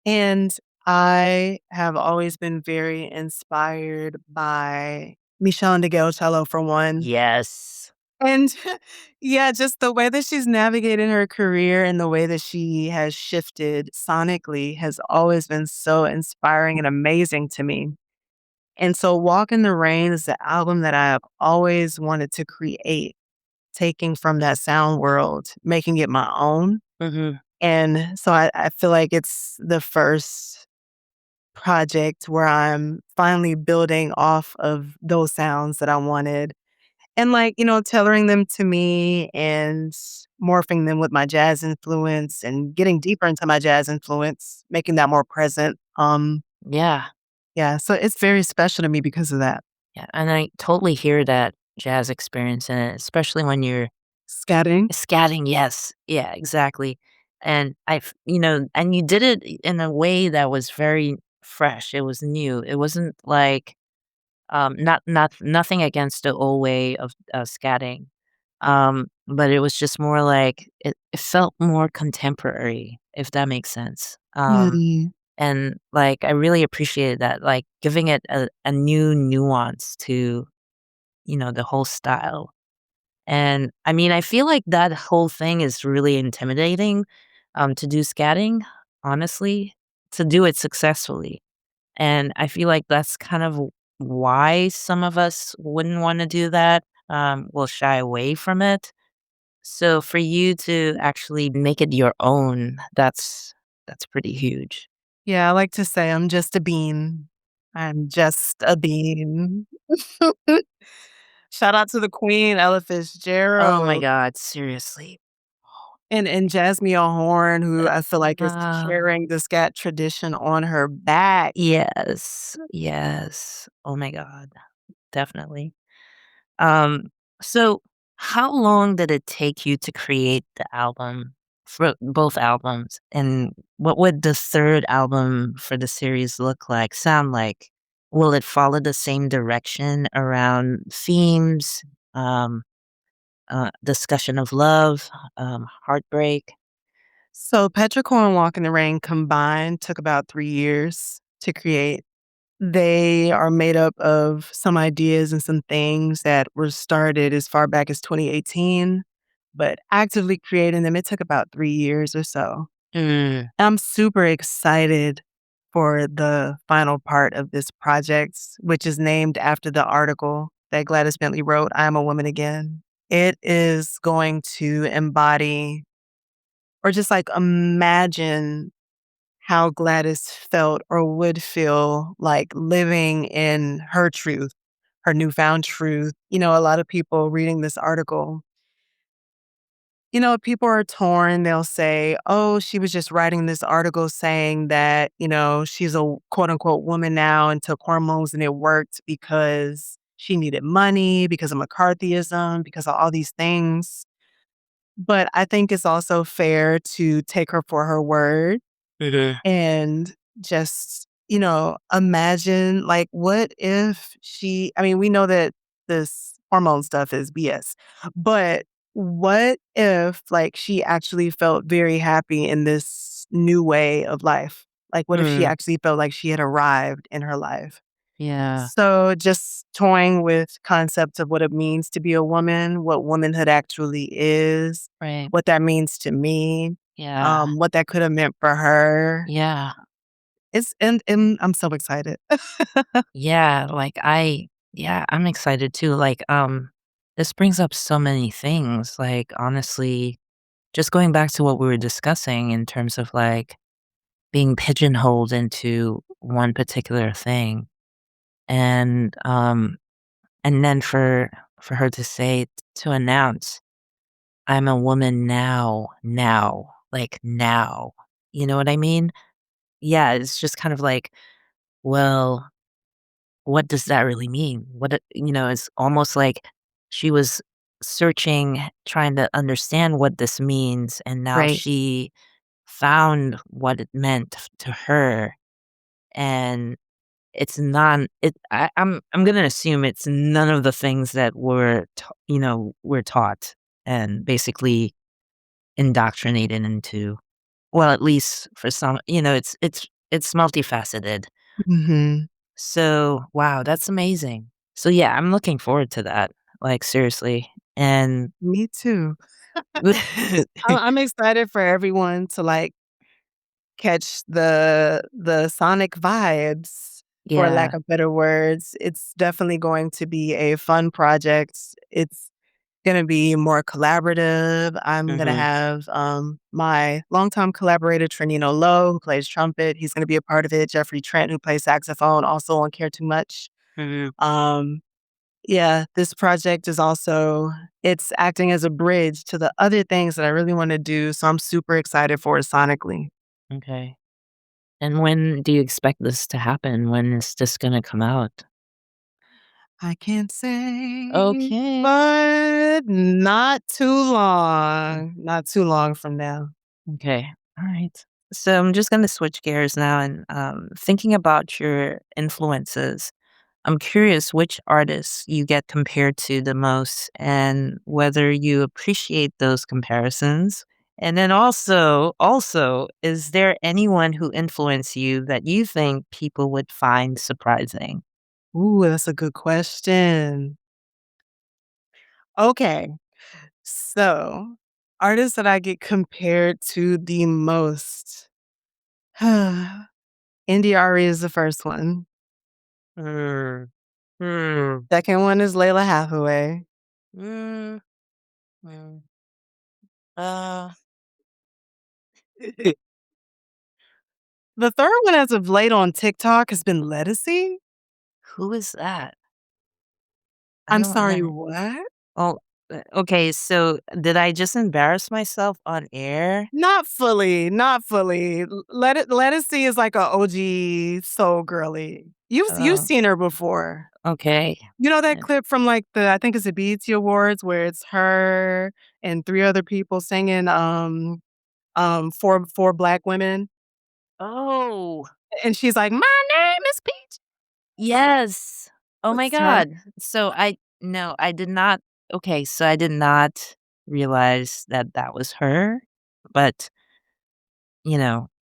And I have always been very inspired by Michelle Ndegeocello for one. yes. And yeah, just the way that she's navigated her career and the way that she has shifted sonically has always been so inspiring and amazing to me. And so Walk in the Rain is the album that I have always wanted to create, taking from that sound world, making it my own. Mhm. And so I feel like it's the first project where I'm finally building off of those sounds that I wanted and, like, tailoring them to me and morphing them with my jazz influence and getting deeper into my jazz influence, making that more present. Yeah. Yeah, so it's very special to me because of that. Yeah, and I totally hear that jazz experience in it, especially when you're Scatting. scatting, yes. Yeah, exactly. And and you did it in a way that was very fresh. It was new. It wasn't like nothing against the old way of scatting. But it was just more like it felt more contemporary, if that makes sense. Mm. And like I really appreciated that, like giving it a new nuance to, the whole style. And I mean, I feel like that whole thing is really intimidating to do scatting, honestly, to do it successfully. And I feel like that's kind of why some of us wouldn't want to do that, will shy away from it. So for you to actually make it your own, that's pretty huge. Yeah, I like to say I'm just a bean. I'm just a bean. Shout out to the queen, Ella Oh my Fitzgerald, god, seriously. and Jasmine Horn, who I feel like is Uh, carrying the scat tradition on her back. yes, yes. Oh my god, definitely. Um, so how long did it take you to create the album for both albums? And what would the third album for the series look like, sound like? Will it follow the same direction around themes, um, discussion of love, heartbreak? So Petrichor and Walk in the Rain combined took about 3 years to create. They are made up of some ideas and some things that were started as far back as 2018, but actively creating them, it took about 3 years or so. Mm, I'm super excited for the final part of this project, which is named after the article that Gladys Bentley wrote, I Am a Woman Again. It is going to embody or just like imagine how Gladys felt or would feel like living in her truth, her newfound truth. A lot of people reading this article, people are torn. They'll say, oh, she was just writing this article saying that, she's a quote unquote woman now and took hormones and it worked because she needed money, because of McCarthyism, because of all these things. But I think it's also fair to take her for her word mhm, and just, imagine like, what if I mean, we know that this hormone stuff is BS, but what if like she actually felt very happy in this new way of life? Like, what if she mm, actually felt like she had arrived in her life? yeah, So just toying with concepts of what it means to be a woman, what womanhood actually is, right. what that means to me. Yeah. what that could have meant for her. Yeah. And I'm so excited. Yeah. Yeah, I'm excited too. This brings up so many things. Like, honestly, just going back to what we were discussing in terms of like being pigeonholed into one particular thing. And and then for her to say to announce, "I'm a woman now, now, like now." You know what I mean? Yeah, it's just kind of like, well, what does that really mean? It's almost like she was searching, trying to understand what this means, and now Right. she found what it meant to her, and it's non it I'm gonna assume it's none of the things that we're taught and basically indoctrinated into. Well, at least for some, it's multifaceted. Mhm. So, wow, that's amazing. So, yeah, I'm looking forward to that, like, seriously, and Me too. I'm excited for everyone to, like, catch the sonic vibes, for lack Yeah, of better words. It's definitely going to be a fun project. It's gonna be more collaborative. I'm gonna mhm, have, my longtime collaborator, Trinino Lowe, who plays trumpet. He's gonna be a part of it. Jeffrey Trent, who plays saxophone, also on Care Too Much. mhm, Um, yeah, this project is also it's acting as a bridge to the other things that I really wanna do, so I'm super excited for it sonically. okay. And when do you expect this to happen? When is this gonna come out? I can't say, Okay. but not too long from now. Okay. All right. So I'm just going to switch gears now and thinking about your influences. I'm curious which artists you get compared to the most and whether you appreciate those comparisons. And then also, is there anyone who influenced you that you think people would find surprising? Ooh, that's a good question. Okay, so artists that I get compared to the most. Indie Ari is the first one. Hmm. Hmm. Second one is Layla Hathaway. Mm, mm, uh, The third one as of late on TikTok has been Ledisi. who is that? I I'm don't sorry, know. what? Oh, okay, so did I just embarrass myself on air? Not fully, not fully. Ledisi is like a OG soul girly. You've Oh, seen her before. okay. You know that Yeah. clip from, like, I think it's the BET Awards where it's her and 3 other people singing, 4 Black women, Oh, and she's like, "My name is Peach." yes. Oh my It's her. god. So I no, I did not okay, so I did not realize that that was her, but,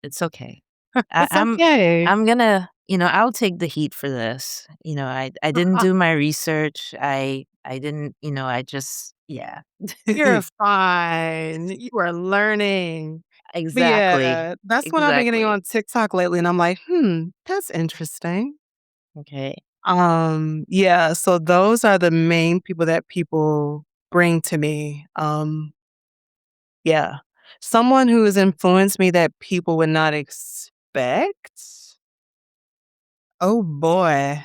it's okay. I It's I'm okay. I'm gonna I'll take the heat for this. I didn't do my research. I didn't, I just yeah. You're fine. You are learning. But Exactly. yeah, that's what I've been getting Exactly. on TikTok lately, and I'm like, that's interesting." Okay. Yeah, so those are the main people that people bring to me. Yeah. Someone who has influenced me that people would not expect? Oh boy.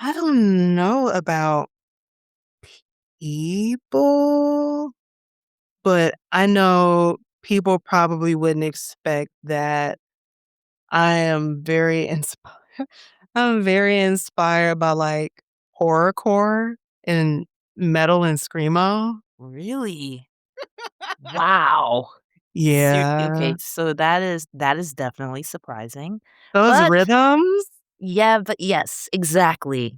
I don't know about people, but I know people probably wouldn't expect that I am very inspired. I'm very inspired by like horrorcore and metal and screamo. Really? Wow. Yeah. Okay, so that is definitely surprising. Those But rhythms. yeah, but yes, exactly.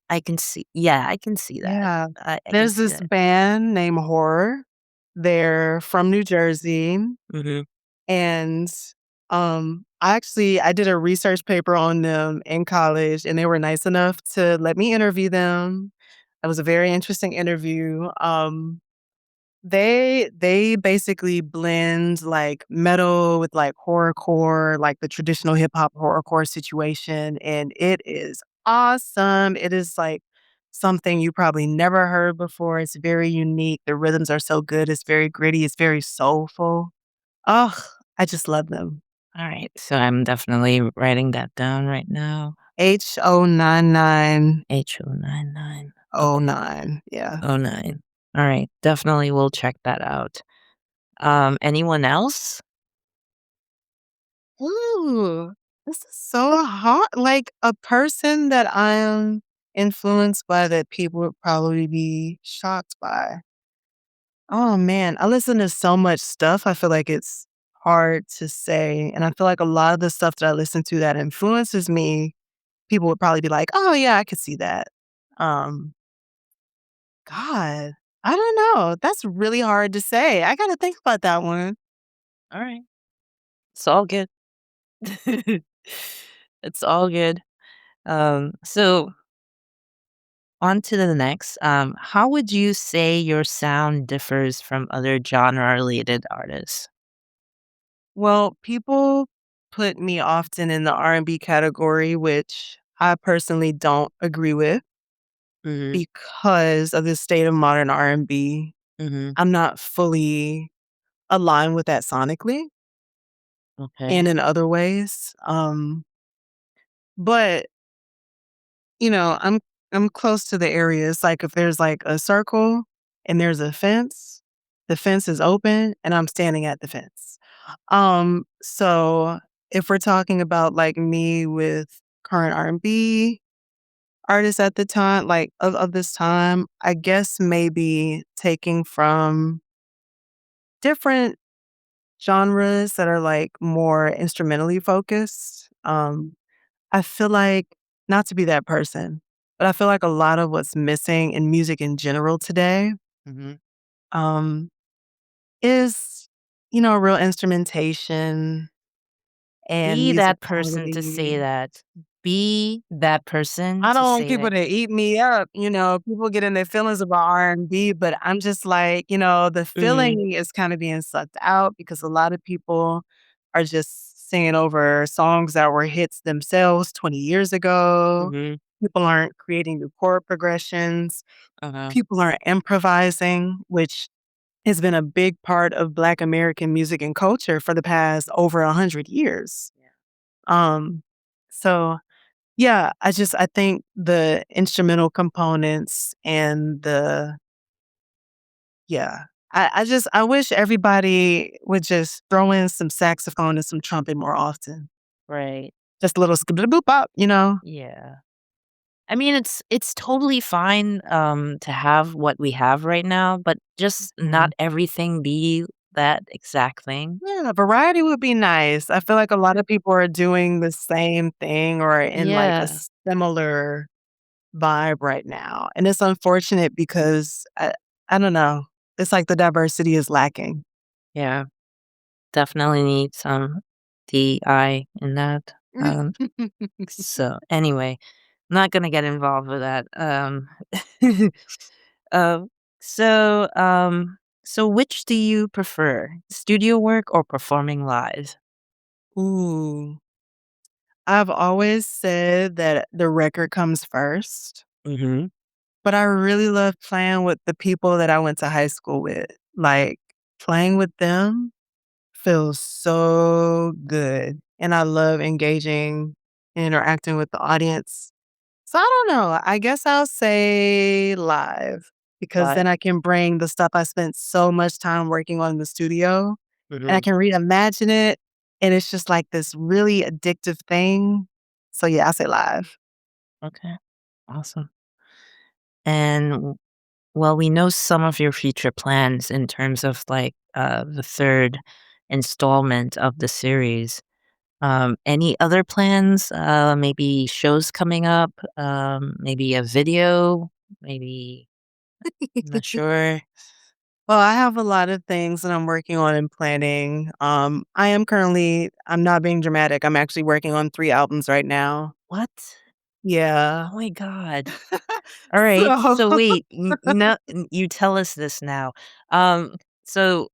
I can see that. Yeah. I can There's see this that. band named Horror. They're from New Jersey, Mhm. and, I did a research paper on them in college, and they were nice enough to let me interview them. It was a very interesting interview. They basically blend, like, metal with, like, horrorcore, like, the traditional hip hop horrorcore situation, and it is awesome. It is, like, something you probably never heard before. It's very unique. The rhythms are so good. It's very gritty. It's very soulful. Oh, I just love them. All right. So I'm definitely writing that down right now. H-O-9909. H099. Okay. Yeah. Oh nine. All right. Definitely will check that out. Anyone else? Ooh, this is so hard. Like, a person that I'm influenced by that people would probably be shocked by. Oh, man, I listen to so much stuff, I feel like it's hard to say, and I feel like a lot of the stuff that I listen to that influences me, people would probably be like, "Oh, yeah, I could see that." Um, God, I don't know. That's really hard to say. I gotta think about that one. All right. It's all good. It's all good. So on to the next. How would you say your sound differs from other genre-related artists? Well, people put me often in the R&B category, which I personally don't agree with Mhm. because of the state of modern R&B. Mhm. I'm not fully aligned with that sonically Okay. and in other ways. But I'm close to the areas. Like if there's like a circle and there's a fence, the fence is open and I'm standing at the fence. So if we're talking about like me with current R&B artists at the time, like of this time, I guess maybe taking from different genres that are like more instrumentally focused. I feel like not to be that person, but I feel like a lot of what's missing in music in general today, Mhm. um, is, real instrumentation and Be that person to say musicality. that. Be that person I to don't want say people that. to eat me up, people get in their feelings about R&B, but I'm just like, the Mhm. feeling is kind of being sucked out because a lot of people are just singing over songs that were hits themselves 20 years ago. Mhm. People aren't creating new chord progressions. Uh-huh. People aren't improvising, which has been a big part of Black American music and culture for the past over 100 years. Yeah. Um, so yeah, I think the instrumental components and yeah. I wish everybody would just throw in some saxophone and some trumpet more often. Right. Just a little skip boop bop. Yeah. I mean, it's totally fine, to have what we have right now, but just Mhm. not everything be that exact thing. Yeah, variety would be nice. I feel like a lot of people are doing the same thing or in like a Yeah. similar vibe right now. And it's unfortunate because I don't know. It's like the diversity is lacking. Yeah. Definitely need some DI in that. So anyway, not gonna get involved with that. Um, so, so which do you prefer, studio work or performing live? Ooh. I've always said that the record comes first, Mhm. but I really love playing with the people that I went to high school with. Like, playing with them feels so good, and I love engaging and interacting with the audience. So I don't know, I guess I'll say live because Live. then I can bring the stuff I spent so much time working on in the studio, and I Mhm. can reimagine it, and it's just like this really addictive thing. So yeah, I say live. Okay. Awesome. And well, we know some of your future plans in terms of like the third installment of the series. Any other plans? Maybe shows coming up? Maybe a video? Maybe I'm not sure. Well, I have a lot of things that I'm working on and planning. I'm not being dramatic. I'm actually working on 3 albums right now. What? Yeah. Oh my God. All right. So So wait, you tell us this now. Um, so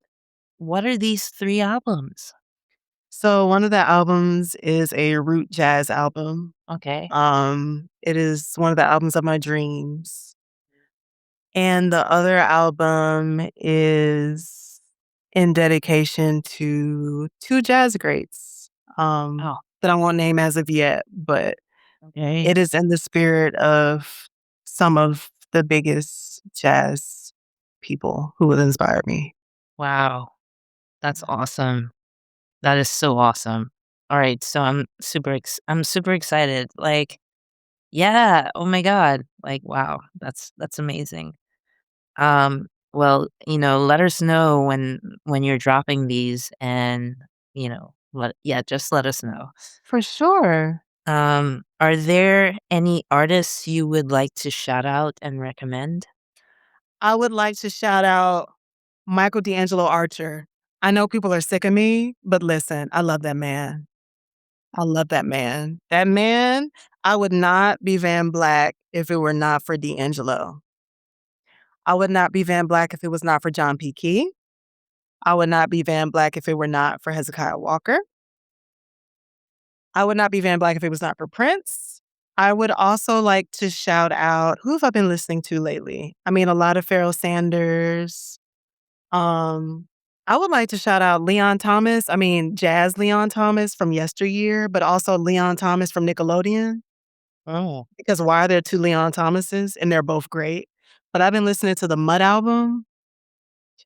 what are these 3 albums? so one of the albums is a root jazz album. Okay. It is one of the albums of my dreams. And the other album is in dedication to 2 jazz greats, Oh, that I won't name as of yet, but okay. it is in the spirit of some of the biggest jazz people who would inspire me. Wow. That's awesome. That is so awesome. All right, so I'm super excited. Like, yeah, oh my God. Like, wow, that's amazing. Well, let us know when you're dropping these and, just let us know. For sure. Are there any artists you would like to shout out and recommend? I would like to shout out Michael D'Angelo Archer. I know people are sick of me, but listen, I love that man. I love that man. That man, I would not be Van Black if it were not for D'Angelo. I would not be Van Black if it was not for John P. Key. I would not be Van Black if it were not for Hezekiah Walker. I would not be Van Black if it was not for Prince. I would also like to shout out who have I been listening to lately? I mean, a lot of Pharoah Sanders. Um, I would like to shout out Leon Thomas. I mean, jazz Leon Thomas from yesteryear, but also Leon Thomas from Nickelodeon. Oh, Because why are there 2 Leon Thomases? And they're both great. But I've been listening to the Mud album,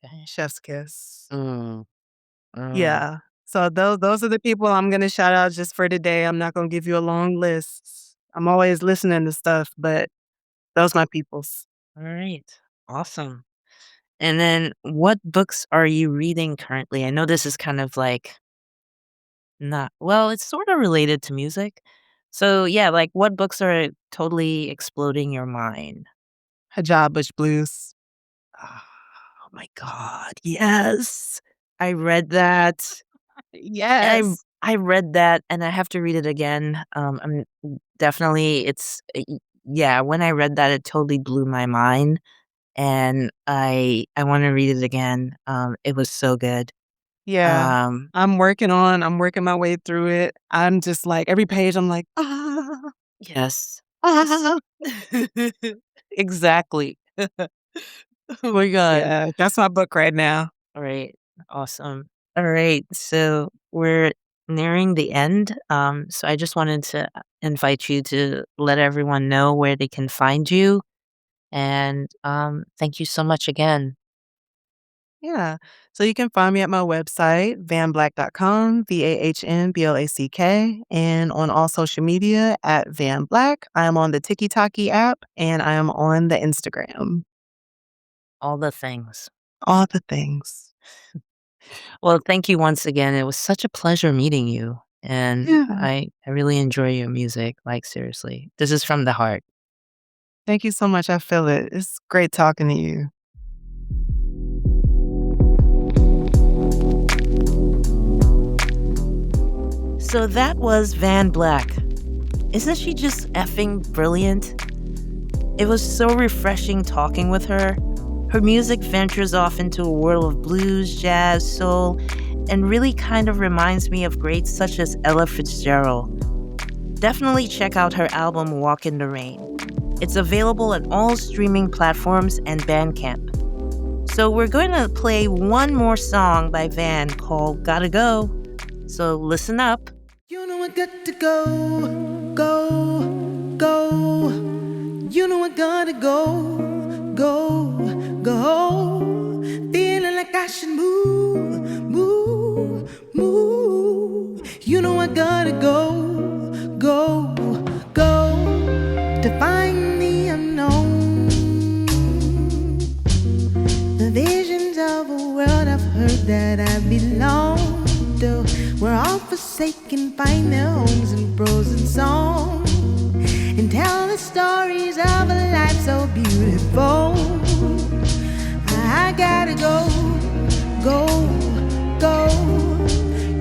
okay. Chef's Kiss. Mm, mm. Yeah. So those are the people I'm gonna shout out just for today. I'm not gonna give you a long list. I'm always listening to stuff, but those my peoples. All right. Awesome. And then what books are you reading currently? I know this is kind of like not, well, it's sort of related to music. So, yeah, like what books are totally exploding your mind? Hijab Bush Blues. Oh my God. Yes. I read that. I Yes. I read that and I have to read it again. I'm definitely yeah, when I read that it totally blew my mind and I want to read it again. It was so good. Yeah. Um I'm working my way through it. I'm just like every page I'm like, yes. ah. Exactly. Oh my God. Yeah, that's my book right now. All right. Awesome. All right. So we're nearing the end. So I just wanted to invite you to let everyone know where they can find you. And thank you so much again. Yeah. So you can find me at my website, vanblack.com, VAHNBLACK, and on all social media at Van Black. I am on the TikTok app and I am on the Instagram. All the things. All the things. Well, thank you once again. It was such a pleasure meeting you. And Yeah. I really enjoy your music. Like, seriously, this is from the heart. Thank you so much. I feel it. It's great talking to you. So that was Van Black. Isn't she just effing brilliant? It was so refreshing talking with her. Her music ventures off into a world of blues, jazz, soul, and really kind of reminds me of greats such as Ella Fitzgerald. Definitely check out her album Walk in the Rain. It's available on all streaming platforms and Bandcamp. So we're going to play one more song by Van called Gotta Go. So listen up. You know I got to go, go, go. You know I gotta go, go, go. Feeling like I should move, move, move. You know I gotta go, go, go. To find the unknown. The visions of a world I've heard that I belong to. We're all forsaken, find their homes in prose and song, and tell the stories of a life so beautiful. I gotta go, go, go.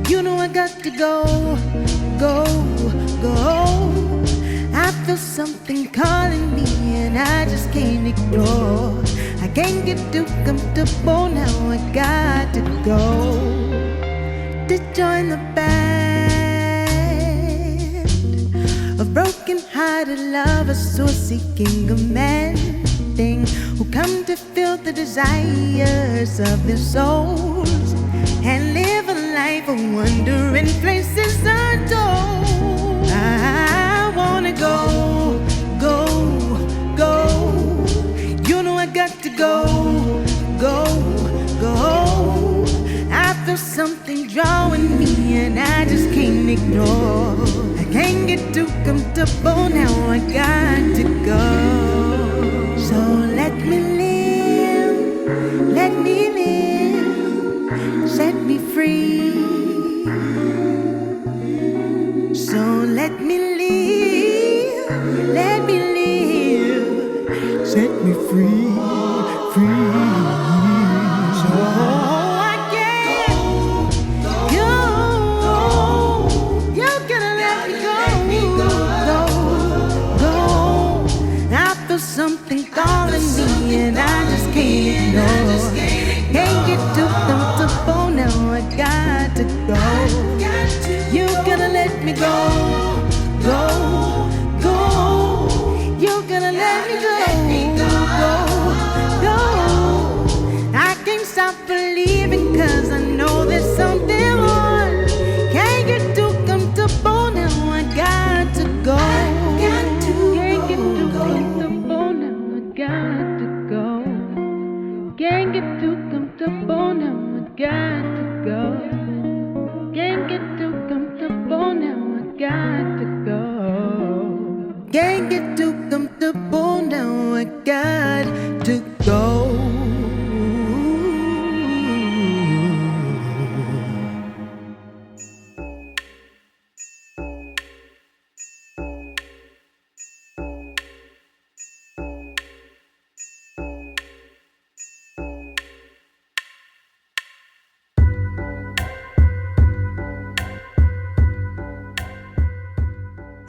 You know I got to go, go, go. I feel something calling me and I just can't ignore. I can't get too comfortable now, I got to go to join the band of broken-hearted lovers who are seeking a man thing, who come to fill the desires of their souls and live a life of wonder in places untold. I wanna go, go, go. You know I got to go, go, go. I feel something drawing me and I just can't ignore. I can't get too comfortable now, I got to go. So let me live, let me live, set me free. So let me live, set me free, free. So I can't go, you're gonna let me go, go. I feel something calling me and I just can't ignore. Can't get too comfortable now, I got to go. You gotta let me go, go, go. You gotta let me go, go, go. I can't stop believing 'cause I know there's something more. Can't get too comfortable now, I got to go. Can't get too comfortable now, I got to go. Can't get too comfortable now, I got to go. Can't get too comfortable now, I got to go. Can't get too comfortable now, I got to go.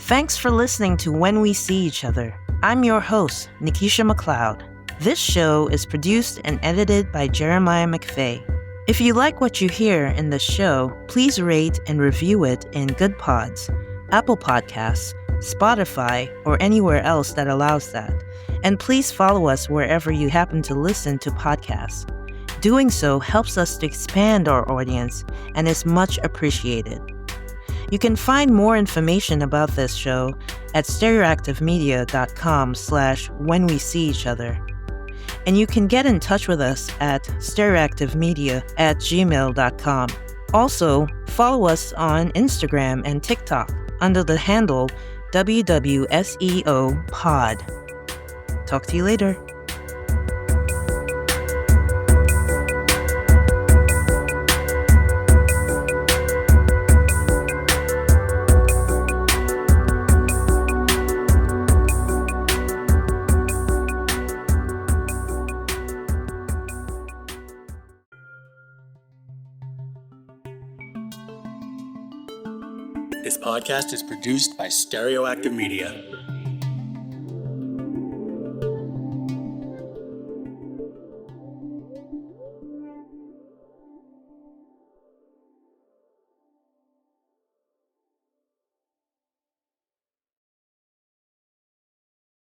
Thanks for listening to When We See Each Other. I'm your host, Nikkiesha McLeod. This show is produced and edited by Jeremiah McVeigh. If you like what you hear in this show, please rate and review it in Good Pods, Apple Podcasts, Spotify, or anywhere else that allows that. And please follow us wherever you happen to listen to podcasts. Doing so helps us to expand our audience and is much appreciated. You can find more information about this show at stereoactivemedia.com/whenweseeeachother. And you can get in touch with us at stereoactivemedia@gmail.com. Also, follow us on Instagram and TikTok under the handle WWSEOpod. Talk to you later. This podcast is produced by Stereoactive Media.